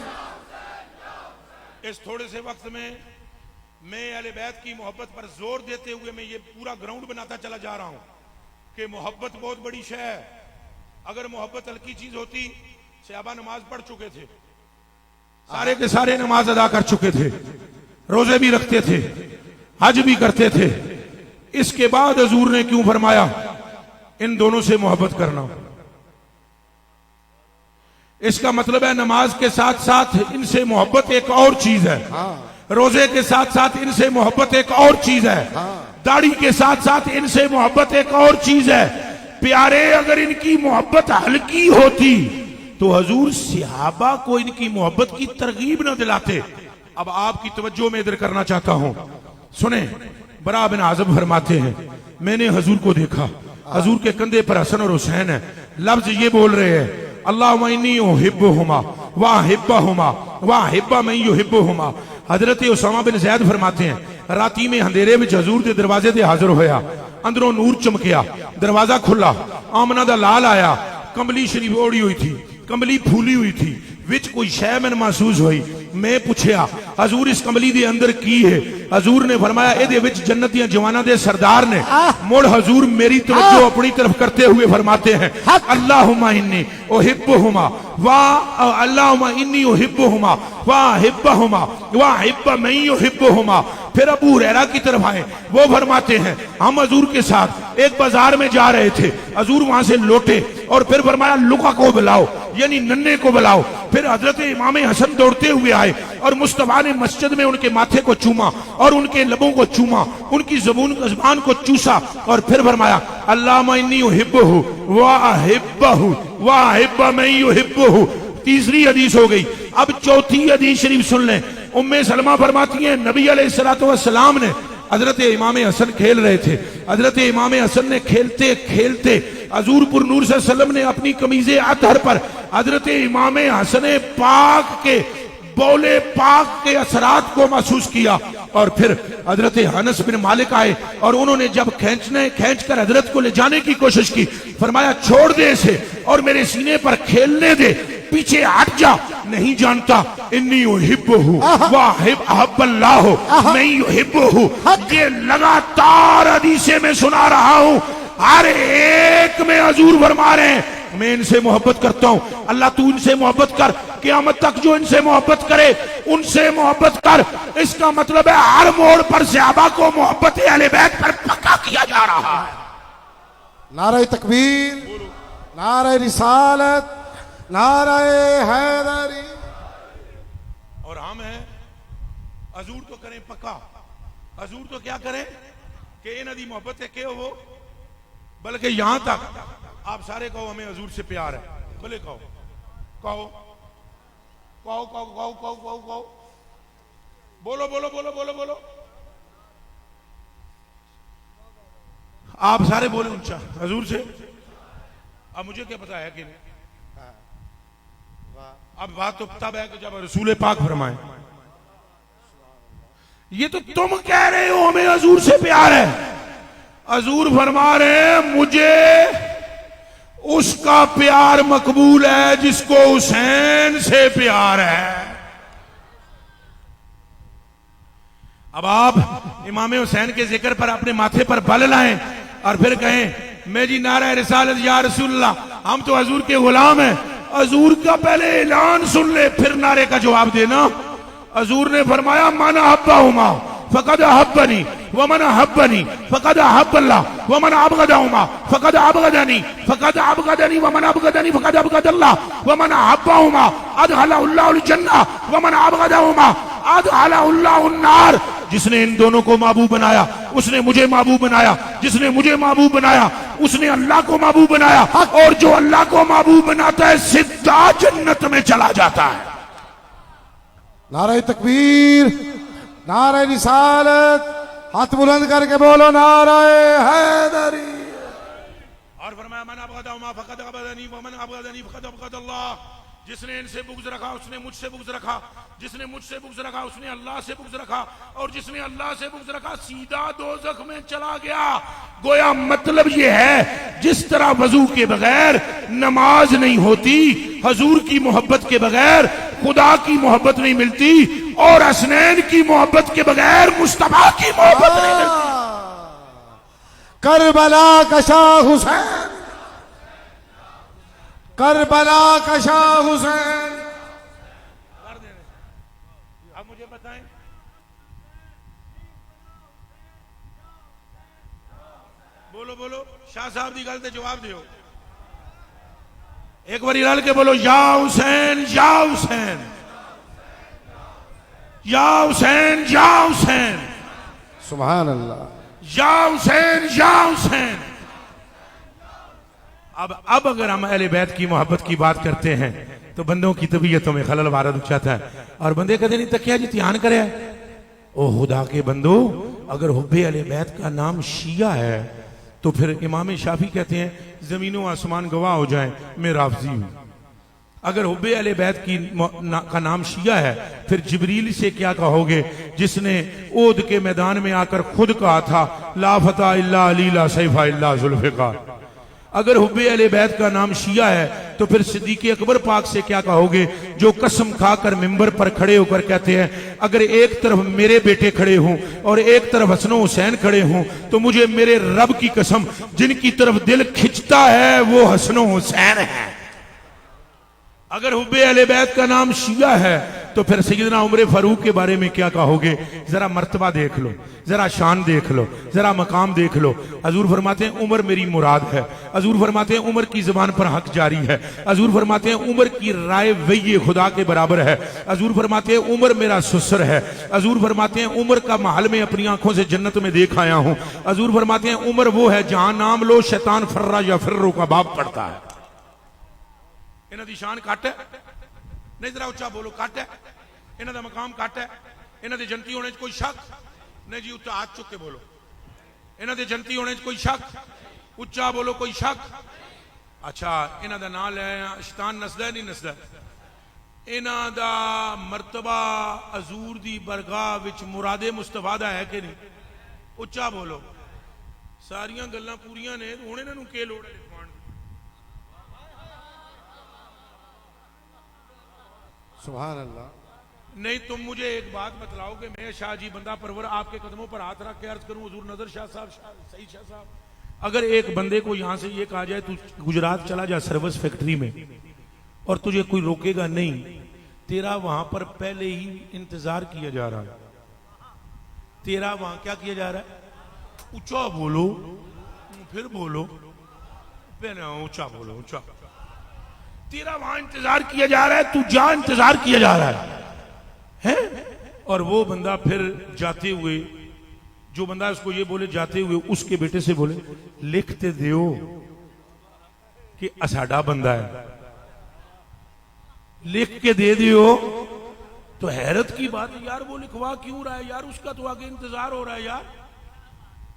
S5: इस थोड़े से वक्त में मैं अहले बैत की मोहब्बत पर जोर देते हुए मैं ये पूरा ग्राउंड बनाता चला जा रहा हूं कि मोहब्बत बहुत बड़ी शय है। अगर मोहब्बत हल्की चीज होती, सहाबा नमाज पढ़ चुके थे, सारे के सारे नमाज अदा कर चुके थे, रोजे भी रखते थे, हज भी करते थे। इसके बाद हजूर ने क्यों फरमाया इन दोनों से मोहब्बत करना? इसका मतलब है नमाज के साथ साथ इनसे मोहब्बत एक और चीज है, रोजे के साथ साथ इनसे मोहब्बत एक और चीज है, दाढ़ी के साथ साथ इनसे मोहब्बत एक और चीज है। प्यारे, अगर इनकी मोहब्बत हल्की होती तो हजूर सहाबा को इनकी मोहब्बत की तरगीब न दिलाते। अब आपकी तवज्जो में इधर करना चाहता हूं, सुने। बरा बिन आज़म फरमाते हैं मैंने हजूर को देखा, हजूर के कंधे पर हसन और हुसैन है, लफ्ज ये बोल रहे हैं अल्लाहुम्मा इन्नी उहिब्बुहुमा व अहिब्बुहुमा व अहिब्बु मन युहिब्बुहुमा। हजरत उसामा बिन ज़ैद फरमाते हैं राती में अंधेरे में हजूर के दरवाजे से हाजिर होया, अंदरों नूर चमकिया, दरवाजा खुला, आमना दा लाल आया, कमली शरीफ ओढ़ी हुई थी, कमली फूली हुई थी, विच कोई शय मैंने महसूस हुई। मैं पूछया हजूर इस कमली दे अंदर की है? हजूर ने फरमाया एदे विच जन्नत दियां जवानां दे सरदार ने। मुड़ हजूर मेरी तवज्जो अपनी तरफ करते हुए फरमाते हैं अल्लाहुम्मा इन्नी उहिब्बुहुमा वा अल्लाहुम्मा इन्नी उहिब्बुहुमा वा अहिब्बुहुमा वा अहिब्बु मन युहिब्बुहुमा। फिर अबू हुरैरा की तरफ आए, वो फरमाते हैं हम हजूर के साथ एक बाजार में जा रहे थे, हजूर वहां से लौटे और फिर फरमाया लुका को बुलाओ, यानी नन्हे को बुलाओ। फिर हजरत इमाम हसन दौड़ते हुए आए और मुस्तफा ने मस्जिद में उनके माथे को चूमा और उनके लबों को चूमा, उनकी जुबान को चूसा और फिर फरमाया अल्लाहुम्मा इन्नी उहिब्बुहु व अहिब्बुहु व अहिब्बु मन युहिब्बुहु। तीसरी हदीस हो गई। अब चौथी हदीस शरीफ सुन लें। उम्मे सलमा फरमाती हैं नबी अलैहिस्सलातु वस्सलाम ने, हजरत इमाम हसन खेल रहे थे, हजरत इमाम हसन ने खेलते खेलते हजूर पुर नूर सल्लल्लाहु अलैहि वसल्लम ने अपनी कमीजे अतहर पर हजरत इमाम हसन पाक के बौले पाक के असरात को महसूस किया। और फिर हजरत अनस बिन मालिक आए और उन्होंने जब खींचकर हजरत को ले जाने की कोशिश की, फरमाया छोड़ दे इसे और मेरे सीने पर खेलने दे, पीछे हट जा। नहीं जानता इन्नी युहिब्बुहु व अहब्बल्लाहु मैं युहिब्बुहु। ये लगातार हदीसे में सुना रहा हूं, हर एक में हजूर फरमा रहे हैं मैं इनसे मोहब्बत करता हूं। अल्लाह तू इनसे मोहब्बत कर, क़यामत तक जो इनसे मोहब्बत करे उनसे मोहब्बत कर। इसका मतलब है हर मोड़ पर सहाबा को मोहब्बत अहले बैत पर पक्का किया जा रहा है।
S1: नारे तकबीर, नारे रिसालत, नारे हैदरी।
S5: और हम हैं हजूर तो करें पक्का, हजूर तो क्या करें कि इन दी मोहब्बत है के हो, बल्कि यहां तक आप सारे कहो हमें हजूर से प्यार है। बोले कहो कहो कहो कहो कहो कहो कहो कहो बोलो बोलो बोलो बोलो बोलो। आप सारे बोले ऊंचा हजूर से। अब मुझे क्या पता है कि नहीं, अब बात तो तब है कि जब रसूल पाक फरमाए। ये तो तुम कह रहे हो हमें हजूर से प्यार है, हजूर फरमा रहे हैं मुझे उसका प्यार मकबूल है जिसको हुसैन से प्यार है। अब आप इमाम हुसैन के जिक्र पर अपने माथे पर बल लाएं और फिर कहें मैं जी नारा रिसालत या रसूलल्लाह, हम तो हजूर के गुलाम हैं। हजूर का पहले ऐलान सुन ले फिर नारे का जवाब देना। हजूर ने फरमाया मन अहब्बहुमा फकद अहब्बनी व मन अहब्बनी फकद अहब्बल्लाह व मन अबगदहुमा फकद अबगदनी फकद अबगदनी व मन अबगदनी फकद अबगदल्लाह व मन अहब्बहुमा अदखलहुल्लाहुल जन्नह व मन अबगदहुमा अदखलहुल्लाहुन नार। जिसने इन दोनों को महबूब बनाया उसने मुझे महबूब बनाया, जिसने मुझे महबूब बनाया उसने अल्लाह को महबूब बनाया, और जो अल्लाह को महबूब बनाता है सीधा जन्नत में चला जाता है।
S1: नारे तकबीर, नारे रिसालत, हाथ बुलंद करके बोलो नारे हैदरी।
S5: और फरमाया मन अबगदहुमा फकद अबगदनी व मन अबगदनी फकद अबगदल्लाह। जिसने इनसे बुग़्ज़ रखा उसने मुझसे बुग़्ज़ रखा, जिसने मुझसे बुग़्ज़ रखा उसने अल्लाह से बुग़्ज़ रखा, और जिसने अल्लाह से बुग़्ज़ रखा सीधा दोज़ख में चला गया। गोया मतलब ये है जिस तरह वजू के बगैर नमाज नहीं होती, हजूर की मोहब्बत के बगैर खुदा की मोहब्बत नहीं मिलती, और हसनैन की मोहब्बत के बगैर मुस्तफा की मोहब्बत नहीं मिलती।
S1: करबला का शाह हुसैन, करबला का शाह हुसैन।
S5: अब मुझे बताएं बोलो बोलो शाह साहब की गल ते जवाब दियो। एक बार रल के बोलो या हुसैन या हुसैन या हुसैन या हुसैन
S1: सुभान अल्लाह,
S5: या हुसैन या हुसैन। अब अगर हम अहले बैत की मोहब्बत की बात करते हैं तो बंदों की तबीयतों में खलल वारद उठाता है, और बंदे कदे नहीं तकिया जी ध्यान करे। ओ खुदा के बंदो, अगर हुब्बे अहले बैत का नाम शिया है तो फिर इमाम शाफी कहते हैं जमीनों आसमान गवाह हो जाए मैं राफ़ज़ी हूं। अगर हुब्बे अहले बैत का नाम शिया है फिर जिब्रील से क्या कहोगे जिसने ओद के मैदान में आकर खुद कहा था ला फता इल्ला अली ला सैफा इल्ला जुल्फ़िकार। अगर हुब्बे अहले बैत का नाम शिया है तो फिर सिद्दीक़ अकबर पाक से क्या कहोगे जो कसम खाकर मिंबर पर खड़े होकर कहते हैं अगर एक तरफ मेरे बेटे खड़े हों और एक तरफ हसन हुसैन खड़े हों तो मुझे मेरे रब की कसम जिनकी तरफ दिल खिंचता है वो हसन हुसैन है। अगर हुब्बे अहले बैत का नाम शिया है तो फिर सैयदना उमर फारूक के बारे में क्या कहोगे। जरा मर्तबा देख लो, जरा शान देख लो, जरा मकाम देख लो। हजूर फरमाते हैं उमर मेरी मुराद है, हजूर फरमाते हैं उमर की जुबान पर हक जारी है, हजूर फरमाते हैं उमर की राय वही खुदा के बराबर है, हजूर फरमाते हैं उमर मेरा ससुर है, हजूर फरमाते हैं उमर का महल में अपनी आंखों से जन्नत में देख आया हूं, हजूर फरमाते हैं उमर वो है जहां नाम लो शैतान फर्रा या फिर्रो का बाप पड़ता है। इन्हां दी शान घट है नहीं, जरा उच्चा बोलो घट है, इन्हां दा मकाम घट है, इन्हां दे जन्नती होने च कोई शक नहीं जी, उच्चा हाथ चुक के बोलो। इन्हां दे जन्नती होने च कोई शक, उच्चा बोलो कोई शक। अच्छा इन्हां दा नाम लै शैतान नसदा नहीं नसदा, इन्हां दा मर्तबा हजूर दी बरगाह विच मुरादे मुस्तफा दा है कि नहीं, उच्चा बोलो। सारियां गल्लां पूरियां ने, हुण इन्हां नूं के लोड़ है।
S1: सुभान अल्लाह।
S5: नहीं, तुम मुझे एक बात बतलाओ कि मैं शाह जी बंदा परवर आपके कदमों पर हाथ रख के अर्ज करूं, हुजूर नजर शाह साहब, सईद शाह साहब, अगर एक बंदे को यहां से ये कहा जाए तू गुजरात चला जा सर्विस फैक्ट्री में, और तुझे कोई रोकेगा नहीं, तेरा वहां पर पहले ही इंतजार किया जा रहा है। तेरा वहां क्या किया जा रहा है? ऊंचा बोलो, फिर बोलो, ऊंचा बोलो, ऊंचा। तेरा वहां इंतजार किया जा रहा है, तू जा, इंतजार किया जा रहा है? और वो बंदा फिर जाते हुए, जो बंदा उसको ये बोले जाते हुए, उसके बेटे से बोले लिखते दियो कि असाडा बंदा है, लिख के दे दियो। तो हैरत की बात है यार, वो लिखवा क्यों रहा है यार? उसका तो आगे इंतजार हो रहा है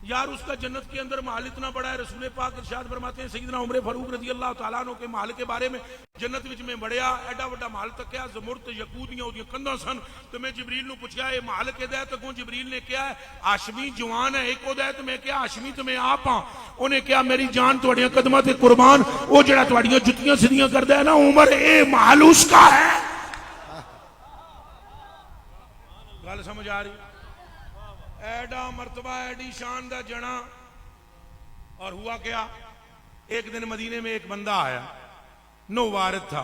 S5: यार उसका जन्नत के अंदर महल इतना बड़ा है। रसूल पाक इरशाद फरमाते हैं सैयदना उमर फारूक रज़ी अल्लाह तआला अन्हु के महल के बारे में, जन्नत विच में बड़िया एडा वड्डा महल तकिया, ज़मुर्द यकूदियां ओदियां कंधां सन। तो मैं जिबरील नु पूछया ये महल किहदा है? तो को जिबरील ने कहा हाशमी जवान है एक ओदा है। तो मैं कहा हाशमी तो मैं आप हां। उन्हें कहा मेरी जान तुहाडियां कदमां ते कुर्बान, वो जेड़ा तुहाडियां जुत्तियां सीधियां करदा है ना उमर, ये महल उसका है। गल समझ आ रही? एडा मर्तबा, एडी शान दा जना। और हुआ क्या, एक दिन मदीने में एक बंदा आया, नो वारिद था,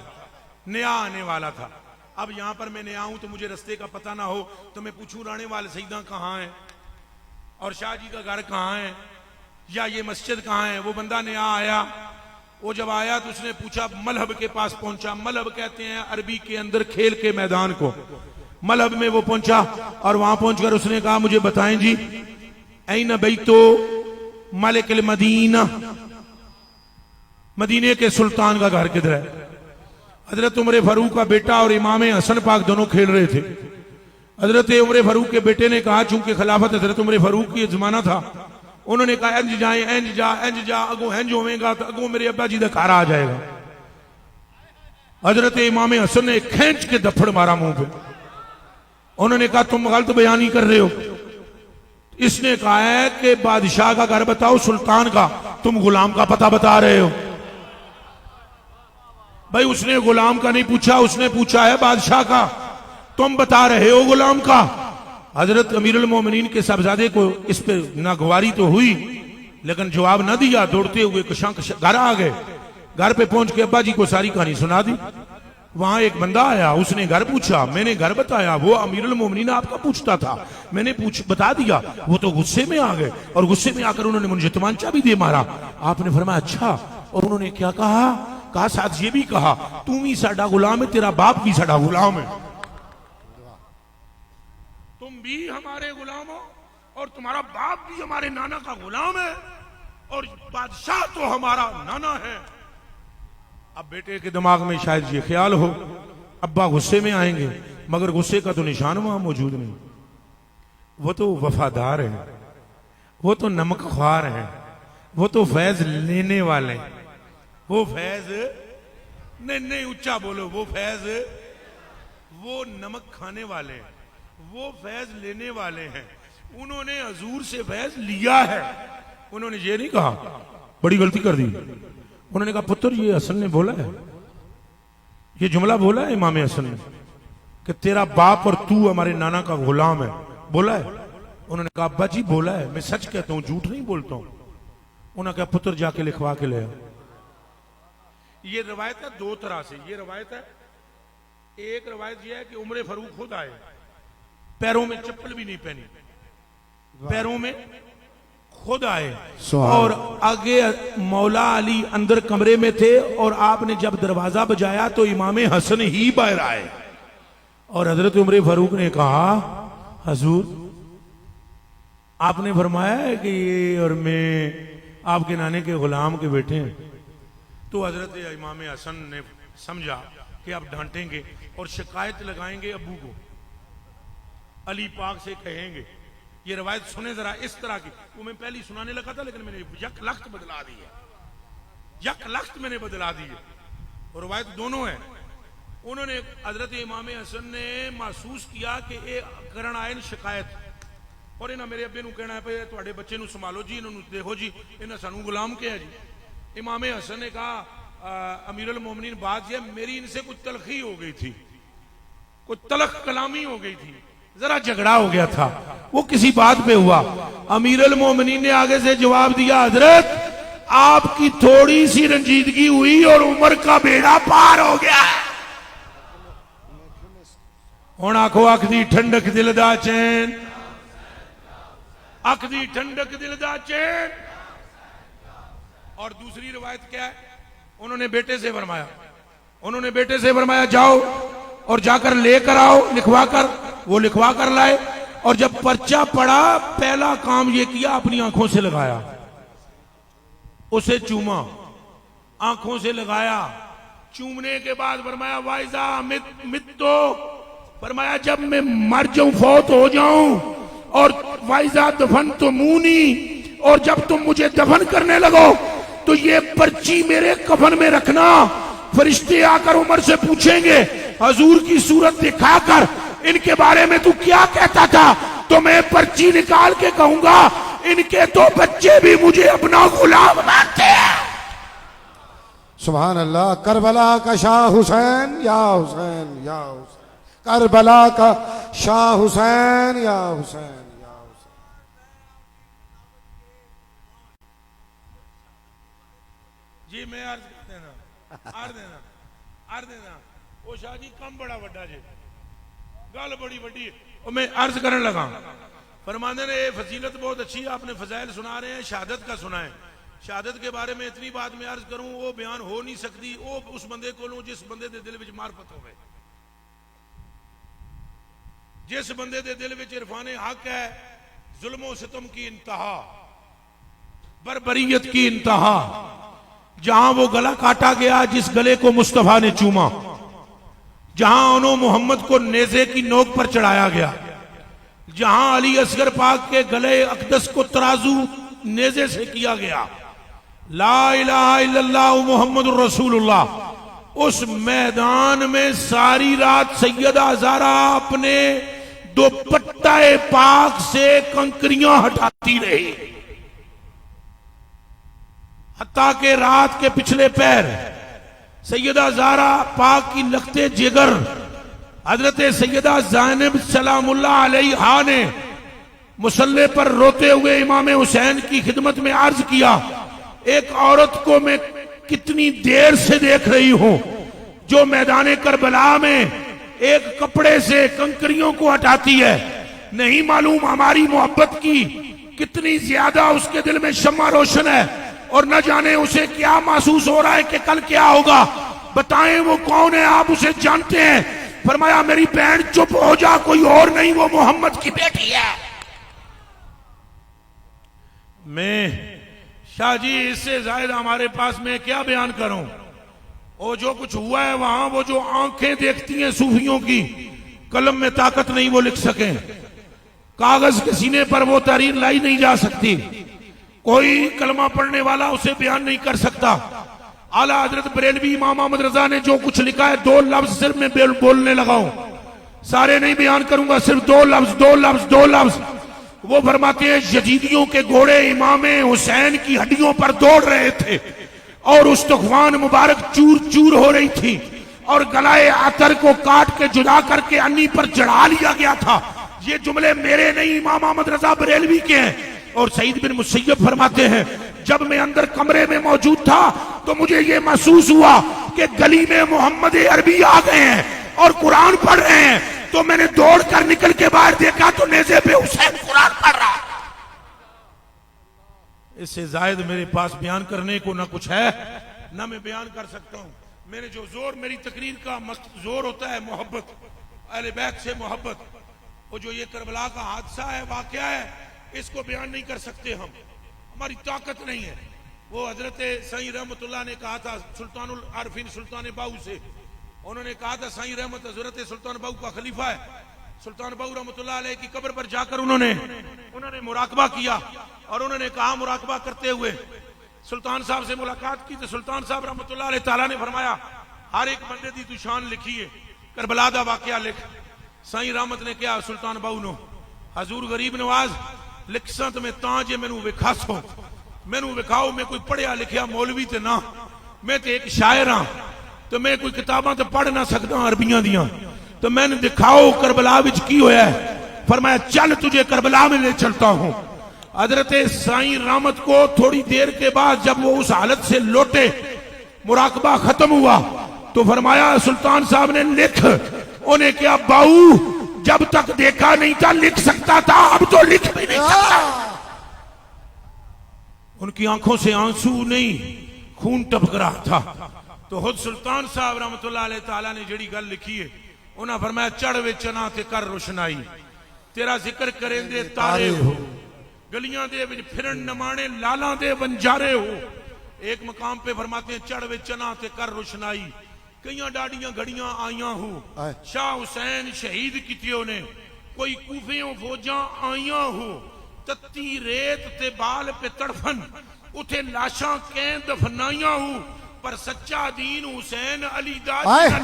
S5: नया आने वाला था। अब यहां पर मैं नया हूं तो मुझे रास्ते का पता ना हो, तो मैं पूछूं राणे वाले सईदा कहां है और शाह जी का घर कहां है या ये मस्जिद कहां है। वो बंदा नया आया, वो जब आया तो उसने पूछा, मलहब के पास पहुंचा। मलहब कहते हैं अरबी के अंदर खेल के मैदान को। मलहब में वो पहुंचा और वहां पहुंचकर उसने कहा मुझे बताएं जी, ऐन बैतो मालिक मदीना, मदीने के सुल्तान का घर किधर है? हजरत उमर फारूक का बेटा और इमाम हसन पाक दोनों खेल रहे थे। हजरत उमर फारूक के बेटे ने कहा, चूंकि खिलाफत हजरत उमर फारूक की जमाना था, उन्होंने कहा इंज जाए, इंज जा, अगो इंज होवेगा तो अगो मेरे अब्बा जी का घर आ जाएगा। हजरत इमाम हसन ने खींच के दफड़ मारा मुंह पे। उन्होंने कहा तुम गलत बयानी कर रहे हो। इसने कहा है कि बादशाह का घर बताओ, सुल्तान का, तुम गुलाम का पता बता रहे हो। भाई उसने गुलाम का नहीं पूछा, उसने पूछा है बादशाह का, तुम बता रहे हो गुलाम का। हजरत अमीरुल मोमिनीन के साहबजादे को इस पे नागवारी तो हुई, लेकिन जवाब ना दिया। दौड़ते हुए घर आ गए। घर पे पहुंच के अब्बा जी को सारी कहानी सुना दी। वहां एक बंदा आया, उसने घर पूछा, मैंने घर बताया। वो अमीरुल मोमिनीन आपका पूछता था, मैंने बता दिया। वो तो गुस्से में आ गए और गुस्से में आकर उन्होंने मुझे तमांचा भी दे मारा। आपने फरमाया अच्छा? और उन्होंने क्या कहा साथ ये भी कहा तुम ही साडा गुलाम है, तेरा बाप भी साडा गुलाम है, तुम भी हमारे गुलाम हो और तुम्हारा बाप भी हमारे नाना का गुलाम है और बादशाह तो हमारा नाना है। अब बेटे के दिमाग में शायद ये ख्याल हो, अब्बा गुस्से में आएंगे, मगर गुस्से का तो निशान वहां मौजूद नहीं। वो तो वफादार है, वो तो नमक ख्वार है, वो तो फैज लेने वाले हैं। वो फैज नहीं ऊंचा बोलो, वो फैज, वो नमक खाने वाले हैं, वो फैज लेने वाले हैं। उन्होंने हजूर से फैज लिया है। उन्होंने ये नहीं कहा, बड़ी गलती कर दी। उन्होंने कहा पुत्र ये हसन ने बोला है, ये जुमला बोला है इमाम हसन ने कि तेरा बाप और तू हमारे नाना का गुलाम है, बोला है? उन्होंने कहा अब्बा जी बोला है, मैं सच कहता हूं, झूठ नहीं बोलता हूं। उन्होंने कहा पुत्र जाके लिखवा के ले। ये रवायत है दो तरह से। ये रवायत है, एक रवायत यह है कि उमर फारूक खुद आए, पैरों में चप्पल भी नहीं पहनी, पैरों में खुद आए और आगे मौला अली अंदर कमरे में थे और आपने जब दरवाजा बजाया तो इमाम हसन ही बाहर आए और हजरत उमर फारूक ने कहा हजूर आपने फरमाया है कि ये और मैं आपके नाने के गुलाम के बेटे हैं। तो हजरत इमाम हसन ने समझा कि आप डांटेंगे और शिकायत लगाएंगे अबू को, अली पाक से कहेंगे। ये रवायत सुने जरा इस तरह की, वो मैं पहले सुनाने लगा था लेकिन मैंने यक लख्त बदला दी है, यक लख्त मैंने बदला दी है और रवायत दोनों है। उन्होंने हजरत इमाम हसन ने महसूस किया कि ये करन आए शिकायत और इन्हें मेरे अब्बे कहना है भाई थोड़े बच्चे नू संभालो जी, इन्होंने देखो जी, इन्हें सानू गुलाम किया जी। इमाम हसन ने कहा अमीरुल मोमिनीन बात यह मेरी इनसे कुछ तलखी हो गई थी, कोई तलख कलामी हो गई थी, जरा झगड़ा हो गया था, वो किसी बात पे हुआ। अमीर अल मोमिनीन ने आगे से जवाब दिया, हजरत आपकी थोड़ी सी रंजीदगी हुई और उम्र का बेड़ा पार हो गया है। हुण आखो अख दी ठंडक दिल दा चैन, अख दी ठंडक दिल दा चैन। और दूसरी रिवायत क्या है, उन्होंने बेटे से फरमाया जाओ और जाकर लेकर आओ लिखवा कर। वो लिखवा कर लाए और जब पर्चा पड़ा पहला काम ये किया, अपनी आंखों से लगाया, उसे चूमा, आंखों से लगाया। चूमने के बाद फरमाया वाइजा मित्तो, फरमाया जब मैं मर जाऊं, फौत हो जाऊं, और वाइजा दफन तो मुनी, और जब तुम मुझे दफन करने लगो तो ये पर्ची मेरे कफन में रखना। फरिश्ते आकर उमर से पूछेंगे हजूर की सूरत दिखाकर इनके बारे में तू क्या कहता था, तो मैं पर्ची निकाल के कहूंगा इनके तो बच्चे भी मुझे अपना गुलाम मानते हैं।
S1: सुभान अल्लाह। करबला का शाह हुसैन या हुसैन या हुसैन, करबला का शाह हुसैन या हुसैन या हुसैन।
S5: जी मैं अर्ज कर देना ओ शाह जी कम बड़ा वड्डा जी, गल बड़ी वड्डी है। मैं अर्ज करने लगा, फरमाने ने फजीलत बहुत अच्छी है, आपने फजाइल सुना रहे हैं, शहादत का सुना है। शहादत के बारे में इतनी बात मैं अर्ज करूं, वो बयान हो नहीं सकती, वो उस बंदे को लूं जिस बंदे दे दिल विच मारफत होवे, जिस बंदे दे दिल विच इरफान हक है, जुल्मो सितम की इंतहा, बरबरीयत की इंतहा। जहां वो गला काटा गया जिस गले को मुस्तफा ने चूमा, जहां उन्होंने मोहम्मद को नेज़े की नोक पर चढ़ाया गया, जहां अली असगर पाक के गले अकदस को तराजू नेज़े से किया गया, ला इलाहा इल्लल्लाह मुहम्मदुर रसूलुल्लाह, उस मैदान में सारी रात सैयदा ज़ारा अपने दुपट्टे पाक से कंकरियां हटाती रही, हत्ता के रात के पिछले पैर सैयदा ज़ारा पाक की लखते जिगर हजरत सैयदा ज़ैनब सलामुल्लाह अलैहा ने मुसल्ले पर रोते हुए इमाम हुसैन की खिदमत में अर्ज किया, एक औरत को मैं कितनी देर से देख रही हूं जो मैदान करबला में एक कपड़े से कंकरियों को हटाती है। नहीं मालूम हमारी मोहब्बत की कितनी ज्यादा उसके दिल में शम्मा रोशन है, और न जाने उसे क्या महसूस हो रहा है कि कल क्या होगा। बताएं वो कौन है, आप उसे जानते हैं? फरमाया मेरी बहन चुप हो जा, कोई और नहीं, वो मोहम्मद की बेटी है। मैं शाह जी इससे ज्यादा हमारे पास में क्या बयान करूं, वो जो कुछ हुआ है वहां, वो जो आंखें देखती हैं सूफियों की, कलम में ताकत नहीं वो लिख सके, कागज के सीने पर वो तहरीर लाई नहीं जा सकती, कोई कलमा पढ़ने वाला उसे बयान नहीं कर सकता। आला हजरत बरेलवी इमाम अहमद रजा ने जो कुछ लिखा है, दो लफ्ज सिर्फ मैं बोलने लगा हूं, सारे नहीं बयान करूंगा, सिर्फ दो लफ्ज। वो फरमाते हैं यजीदियों के घोड़े इमाम हुसैन की हड्डियों पर दौड़ रहे थे और उस तूफान मुबारक चूर चूर हो रही थी, और गलाए आतर को काट के जुदा करके अन्नी पर चढ़ा लिया गया था। ये जुमले मेरे नहीं, इमाम अहमद रजा बरेलवी के हैं। और सईद बिन मुसैयब फरमाते हैं जब मैं अंदर कमरे में मौजूद था तो मुझे यह महसूस हुआ कि गली में मोहम्मद अरबी आ गए हैं और कुरान पढ़ रहे हैं, तो मैंने दौड़कर निकल के बाहर देखा तो नेज़े पे हुसैन कुरान पढ़ रहा। इससे जायद मेरे पास बयान करने को ना कुछ है ना मैं बयान कर सकता हूं। मेरे जो जोर, मेरी तकरीर का जोर होता है मोहब्बत, अहले बैत से मोहब्बत। वो जो ये करबला का हादसा है, वाकया है, इसको बयान नहीं कर सकते हम, हमारी ताकत नहीं है। वो हजरत साईं रहमतुल्लाह ने कहा था सुल्तानुल आरफीन सुल्तान बाहू से, उन्होंने कहा था साईं रहमत हजरत सुल्तान बाहू का खलीफा है, सुल्तान बाहू रहमतुल्लाह अलैह की कब्र पर जाकर उन्होंने मुराकबा किया, और उन्होंने कहा मुराकबा करते हुए सुल्तान साहब से मुलाकात की, तो सुल्तान साहब रहमतुल्लाह अलैह ताला ने फरमाया हर एक बंदे दी तू शान लिखी है, करबला दा वाकया लिख। साईं रहमत ने कहा सुल्तान बाहू नो, हजूर गरीब नवाज लिखसा तो मैं तां जे मैनू विखासो, मैनू विखाओ, मैं कोई पढ़िया लिखिया मौलवी ते ना, मैं तो एक शायर हाँ, तो मैं कोई किताबां तो पढ़ ना सकता अरबियां दियां, तो मैंने दिखाओ करबला विच की होया है। फरमाया चल तुझे करबला में ले चलता हूं। हजरत साईं रहमत को थोड़ी देर के बाद जब वो उस हालत से लौटे, मुराकबा खत्म हुआ, तो फरमाया सुल्तान साहब ने लिख। उन्हें क्या बाऊ, जब तक देखा नहीं था लिख सकता था, अब तो लिख भी नहीं सकता। उनकी आंखों से आंसू नहीं, खून टपक रहा था। तो खुद सुल्तान साहब रहमतुल्लाह अलैह ताला ने जड़ी गल लिखी है, उन्हें फरमाया चढ़ वे चना ते कर रोशनाई, तेरा जिक्र करेंदे तारे हो, गलियां दे विच फिरन नमाणे लालां दे बंजारे हो। एक मकाम पे फरमाते हैं चढ़ वे चना ते कर रोशनाई, कईयां डाडियां घड़ियां आईयां हो, शाह हुसैन शहीद कितियों ने, कोई कूफियों फौजां आईयां हो, तत्ती रेत ते बाल पे तड़फन, उथे लाशां कैं दफनाइयां हो, पर सच्चा दीन हुसैन अली दा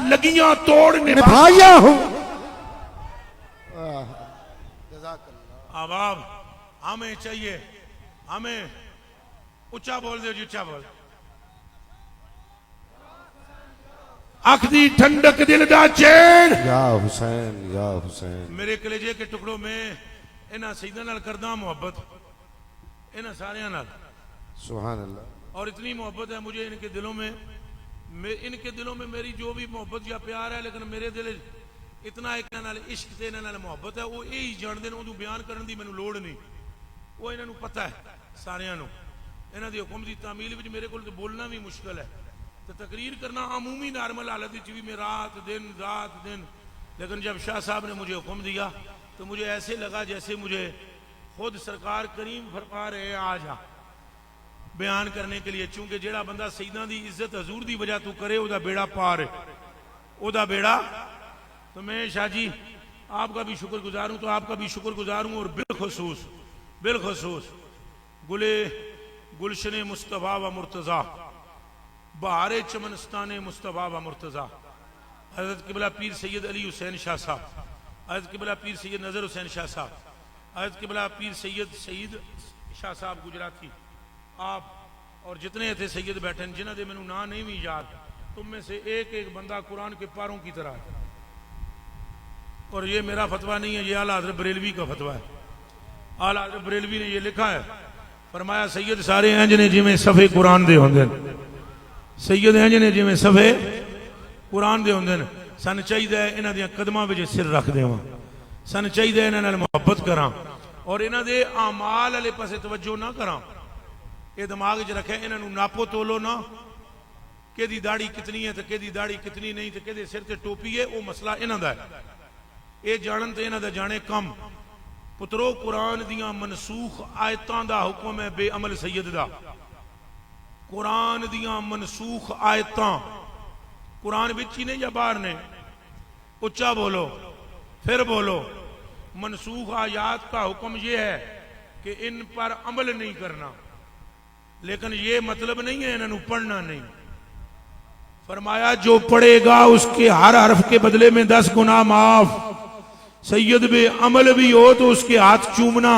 S5: लगियां तोड़ निभाया हूं। अब हमें चाहिए, हमें ऊंचा बोल दो जी, ऊंचा बोल। अख दी ठंडक दिल दा चैन,
S1: या हुसैन या हुसैन।
S5: मेरे कलेजे के टुकड़ों में इन्हां सईदां नाल करदा मोहब्बत, इन्हां सारियां नाल
S1: सुभान अल्लाह।
S5: और इतनी मोहब्बत है मुझे इनके दिलों में, इनके दिलों में मेरी जो भी मोहब्बत या प्यार है, लेकिन मेरे दिल इतना एक नाल इश्क ते इन्हां नाल मोहब्बत है, वो यही जानते हैं, उदू बयान करने की मैनू लोड़ नहीं, वो इन्हां नू पता है सारियां नू। इन्हां दी हुक्म दी तामील विच मेरे कोल तो बोलना भी मुश्किल है, तो तकरीर करना आमूमी नॉर्मल हालत विच भी मैं रात दिन, लेकिन जब शाह साहब ने मुझे हुक्म दिया तो मुझे ऐसे लगा जैसे मुझे खुद सरकार करीम फरमा रहे आ जा बयान करने के लिए। चूंकि जेड़ा बंदा सईदां दी इज्जत हजूर दी वजह तू करे, ओदा बेड़ा पार है, ओदा बेड़ा। तो मैं शाह जी आपका भी शुक्रगुजार हूं, तो आपका भी शुक्रगुजार हूं, और बिलखसूस गुलशन मुस्तफा व मुर्तजा, बहारे चमनस्तान मुस्तफा व मुर्तजा, हजरत किबला पीर सैयद अली हुसैन शाह साहब, हजरत किबला पीर सैयद नजर हुसैन शाह साहब, हजरत किबला पीर सईद शाह साहब गुजराती, आप और जितने थे सैयद बैठे जिन्हों के मैनू ना नहीं भी याद, तुम में से एक एक बंदा कुरान के पारों की तरह है। और ये मेरा फतवा नहीं है, ये आला हज़रत बरेलवी का फतवा है। आला हज़रत बरेलवी ने ये लिखा है, फरमाया सैयद सारे इंज ने जिमें सफ़े कुरान दे होंदे, सैयद इंज ने जिमें सफ़े कुरान दे होंदे। सन चाहिए इन्हां दियां कदमां विच सिर रख देवां, सन चाहिए इन्हां नाल मुहब्बत करां, और इन्हां दे आमाल वाले पासे तवज्जो ना करां। ये दिमाग च रखे, इन्हां नू नापो तोलो ना, किहदी दाढ़ी कितनी है तो किहदी दाढ़ी कितनी नहीं, तो किहदे सिर ते टोपी है, वो मसला इन्हां दा है। ये जानन ते इन्हां दा जाने कम। पुत्रो कुरान दियां मनसूख आयतां दा हुक्म है बेअमल सैयद दा। कुरान दियां मनसूख आयतां कुरान विच ही ने या बाहर ने? उच्चा बोलो, फिर बोलो। मनसूख आयात का हुक्म यह है कि इन पर अमल नहीं करना, लेकिन ये मतलब नहीं है इन्होंने पढ़ना नहीं। फरमाया जो पढ़ेगा उसके हर हर्फ के बदले में 10 गुना माफ। सैयद बेअमल भी हो तो उसके हाथ चूमना,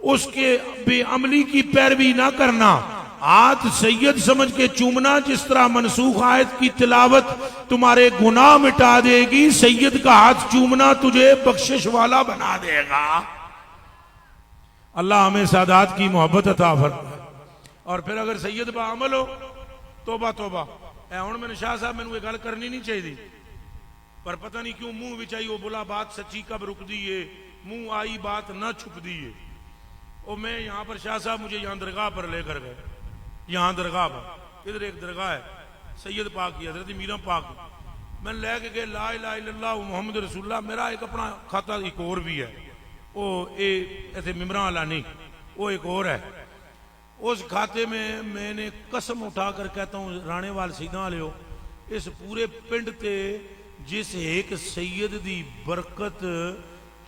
S5: उसके बेअमली की पैरवी ना करना, हाथ सैयद समझ के चूमना। जिस तरह मनसूख आयत की तिलावत तुम्हारे गुनाह मिटा देगी, सैयद का हाथ चूमना तुझे बख्शिश वाला बना देगा। अल्लाह हमें सादात की मोहब्बत अता फरमाए। और फिर अगर सैयद बा अमल हो, तोबा तोबा। हुण मैंने शाह साहब मैनू ये गल करनी नहीं चाहिए, पर पता नहीं क्यों मुंह विच आई, वो बोला बात सच्ची कब रुकदी है, मुंह आई बात ना छुपदी है। और मैं यहाँ पर शाह साहब मुझे यहाँ दरगाह पर लेकर गए, यहाँ दरगाह पर, इधर एक दरगाह है सैयद पाक की, हजरत मीरा पाक। मैंने लैके गए ला इलाहा इल्लल्लाह मोहम्मद रसूलुल्लाह। मेरा एक अपना खाता एक और भी है, वो ऐसे मिमरा वाला नहीं, वो एक और है। उस खाते में मैंने कसम उठाकर कहता हूँ राणेवाल सीधा लियो, इस पूरे पिंड ते जिस एक सैयद दी बरकत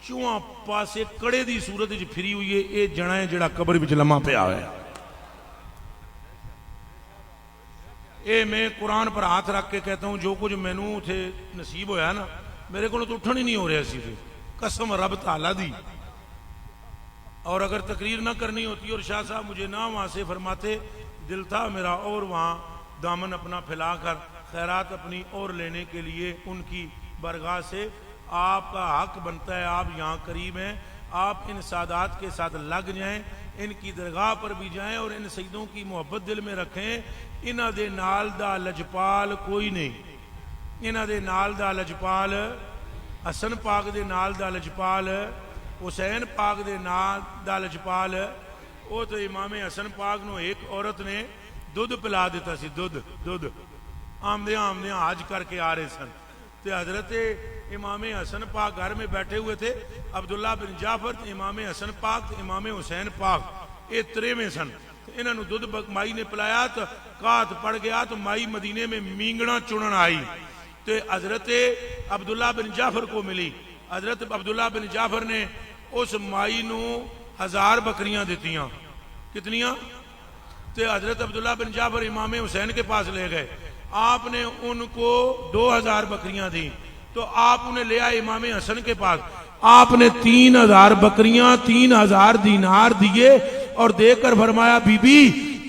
S5: चुआ पासे कड़े दी सूरत फिरी हुई है, ये जना है जड़ा कबर विच लम्मा पिया है। ये मैं कुरान पर हाथ रख के कहता हूं, जो कुछ मैनू उथे नसीब होया ना, मेरे को तो उठन ही नहीं हो रहा सी, कसम रब ताला दी। और अगर तकरीर ना करनी होती और शाह साहब मुझे ना वहां से फरमाते, दिल था मेरा और वहां दामन अपना फैलाकर खैरात अपनी और लेने के लिए उनकी बरगाह से आपका हक बनता है, आप यहाँ करीब हैं, आप इन सादात के साथ लग जाएं, इनकी दरगाह पर भी जाएं और इन सईदों की मोहब्बत दिल में रखें। इन्हां दे नाल दा लजपाल कोई नहीं, इन्हां दे नाल दा लजपाल हसन पाक दे नाल दा लजपाल, हुसैन पाक दे नाल दा लजपाल, वो तो इमाम हसन पाक नूं एक औरत ने दुध पिला दिता सी, दुध आमदियां आमदियां हज करके आ रहे सन, तो हजरत इमाम हसन पाक घर में बैठे हुए थे, अब्दुल्ला बिन जाफर, इमाम हसन पाक, इमाम हुसैन पाक, ये त्रेवें सन। तो इन्होंने दुध माई ने पिलाया तो कात पड़ गया, तो माई मदीने में मींगना चुनन आई, तो हजरत अब्दुल्ला बिन जाफर को मिली। हजरत अब्दुल्ला बिन जाफर ने उस माई नू 1000 बकरियां दितियां। कितनियां? तो हजरत अब्दुल्ला बिन जाफर इमाम हुसैन के पास ले गए, आपने उनको 2000 बकरियां दी, तो आप उन्हें ले आए इमाम हसन के पास, आपने 3000 बकरियां 3000 दीनार दिए और देकर फरमाया, बीबी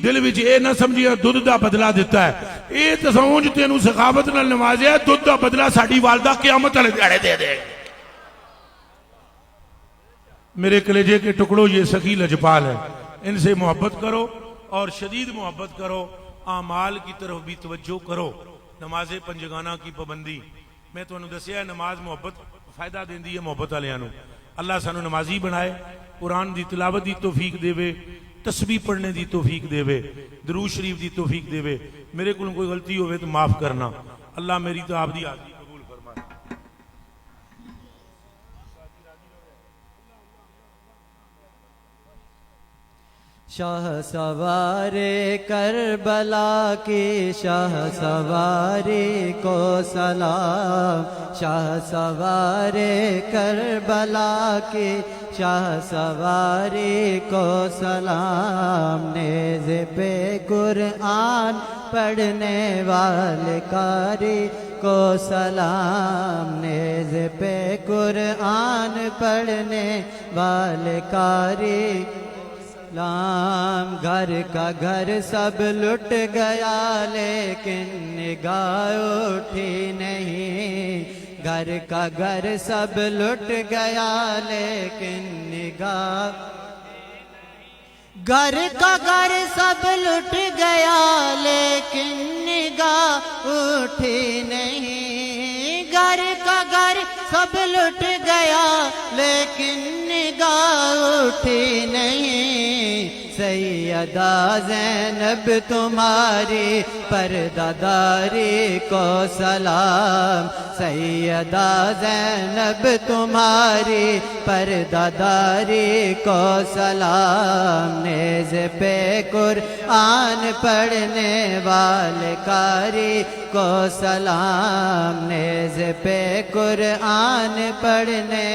S5: दिल विच ये ना समझिए दुध का बदला दिता है, ये तो समझ तेनू सखावत नाल नवाजिया, दुध का बदला साडी वालदा क़यामत वाले दिहाड़े दे दे। मेरे कलेजे के टुकड़ों, ये सखी लजपाल है, इनसे मोहब्बत करो और शदीद मोहब्बत करो, आमाल की तरफ भी तवज्जो करो। नमाज पंजगाना की पाबंदी मैं तुहानू दसिया, नमाज मोहब्बत फायदा देंदी है मोहब्बत वालियां नू। अल्लाह सानू नमाजी बनाए, कुरान की तिलावत की तौफीक देवे, तस्बीह पढ़ने की तौफीक देवे, दरूद शरीफ की तौफीक देवे। मेरे को कोई गलती होवे तो माफ करना, अल्लाह मेरी तो आपकी हाज़री कबूल फरमाए।
S2: शाह सवारे करबला की शाह सवारी को सलाम, शाह सवारे करबला की शाह सवारी को सलाम, नेज़ पे कुरान पढ़ने वाले कारी को सलाम, नेज़ पे कुरान पढ़ने वाले कारी सलाम। घर का घर सब लुट गया लेकिन निगाह उठी नहीं, घर का घर सब लुट गया लेकिन निगाह, घर का घर सब लुट गया लेकिन निगाह उठी नहीं, घर का घर सब लुट गया लेकिन निगाह उठी नहीं। सैयदा ज़ैनब तुम्हारी पर्दादारी को सलाम, सैयदा ज़ैनब तुम्हारी पर्दादारी को सलाम, नेज़ पे कुरान पढ़ने वाले कारी को सलाम, नेज़ पे कुरान पढ़ने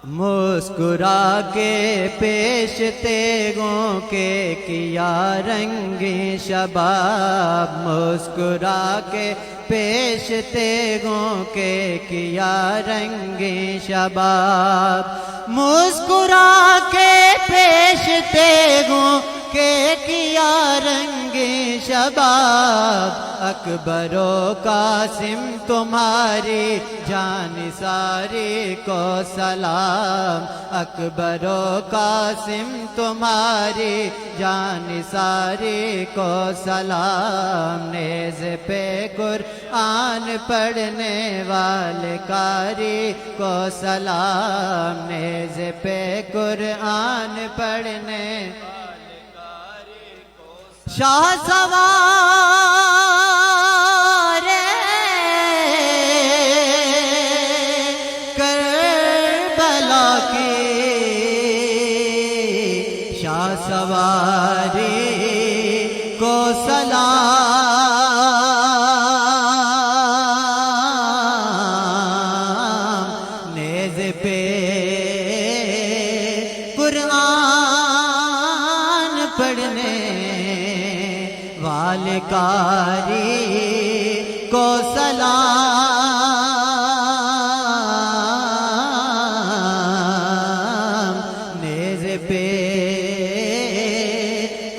S2: मुस्कुरा के पेश तेगों के किया रंगी शबाब, मुस्कुरा के पेश तेगों के किया रंगी शबाब, मुस्कुरा के पेश तेगों के किया रंगी शबाब। अकबरो कासिम तुम्हारी जानिसारी को सलाम, अकबरो कासिम तुम्हारी जानिसारी को सलाम, नेज़ पे कुरान पढ़ने वाले कारी को सलाम, नेज़ पे कुरान पढ़ने शाह सवारे करबला की शाह सवारी को सलाम, नेज़ पे कुरान पढ़ने वाले कारी को सलाम, नेज़ पे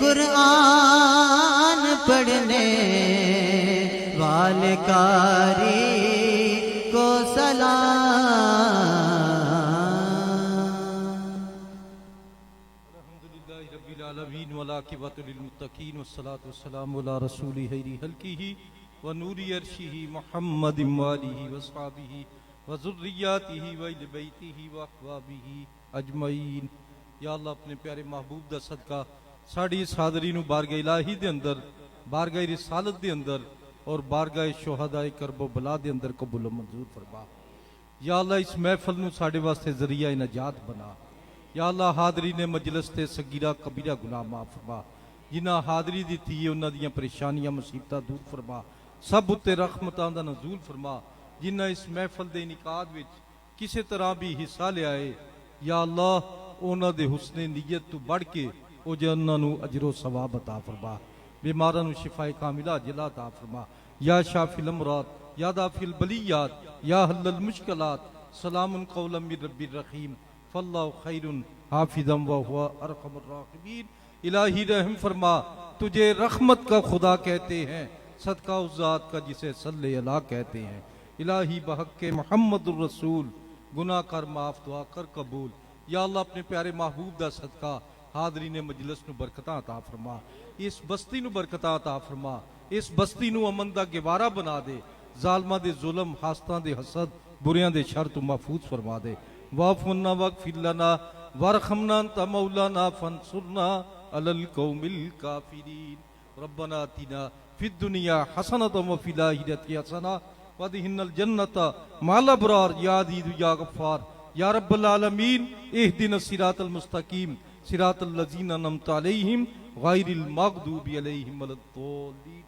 S2: कुरान पढ़ने वाले का
S6: वलाकिबतुल लिलमुत्तकीन वस्सलातु वस्सलामु अला रसूलिहि खैरि हल्किहि व नूरि अर्शिहि मुहम्मदिन व आलिहि व अस्हाबिहि व ज़ुर्रिय्यातिहि व अहले बैतिहि व अहबाबिहि अजमईन। या अल्लाह अपने प्यारे महबूब दा सदका साड़ी इस हाज़री नूं बारगाह इलाही दे अंदर, बारगाह रिसालत दे अंदर और बारगाह शुहदाए करबो बला दे अंदर कबूल मंजूर फरमा। या अल्लाह इस महफिल नूं साडे वास्ते ज़रिया नजात बना। या अल्लाह हादरी ने मजलिस ते सगीरा कबीरा गुनाह माफ फरमा। जिन्हां हादरी दित्ती है उन्हां दियां परेशानियां मुसीबतां दूर फरमा। सब उत्ते रहमतां दा नज़ूल फरमा। जिन्हां इस महफिल दे इनिकाद विच किसी तरह भी हिस्सा लिया है, या अल्लाह उन्हां दे हुस्ने नीयत तो बढ़ के ओ उन्हां नूं अजरो सवाब अता फरमा। बीमारां नूं शिफाए कामिला जिला अता फरमा। या शाफिल अमराद, या दाफिल बलियात, या हल्लल मुश्किलात, सलामुन कौलन मिर रब्बिर रहीम, फल्लाहु खैरुन हाफिज़न व हुवा अरहमुर राहिमीन। इलाही रहम फरमा, तुझे रहमत का खुदा कहते हैं, सदका उस जात का जिसे सल्ले अला कहते हैं। इलाही बहक़ मुहम्मदुर रसूल, गुनाह कर माफ, दुआ कर कबूल। या अल्लाह अपने प्यारे महबूब दा सदका हादरीन मजलिस नूं बरकतां अता फरमा। इस बस्ती नूं बरकतां अता फरमा। इस बस्ती नूं अमन दा गवारा बना दे। जालमां दे जुल्म, हासतां दे हसद, बुरियां दे शर तो महफूज फरमा दे। वाफ़ुन्ना वग़फ़िर लना वरहमना अंता मौलाना फंसुरना अलल कौमिल काफिरीन। रब्बना आतिना फिद दुनिया हसनतम व फिल आखिरति हसना वदखिलनल जन्नता मअल अबरार या अज़ीज़ु या गफ़्फ़ार या रब्बल आलमीन। इहदिनस सिरातल मुस्तकीम सिरातल लज़ीना अनअमता अलैहिम गैरिल मग़दूबि अलैहिम वलद्दॉलीन।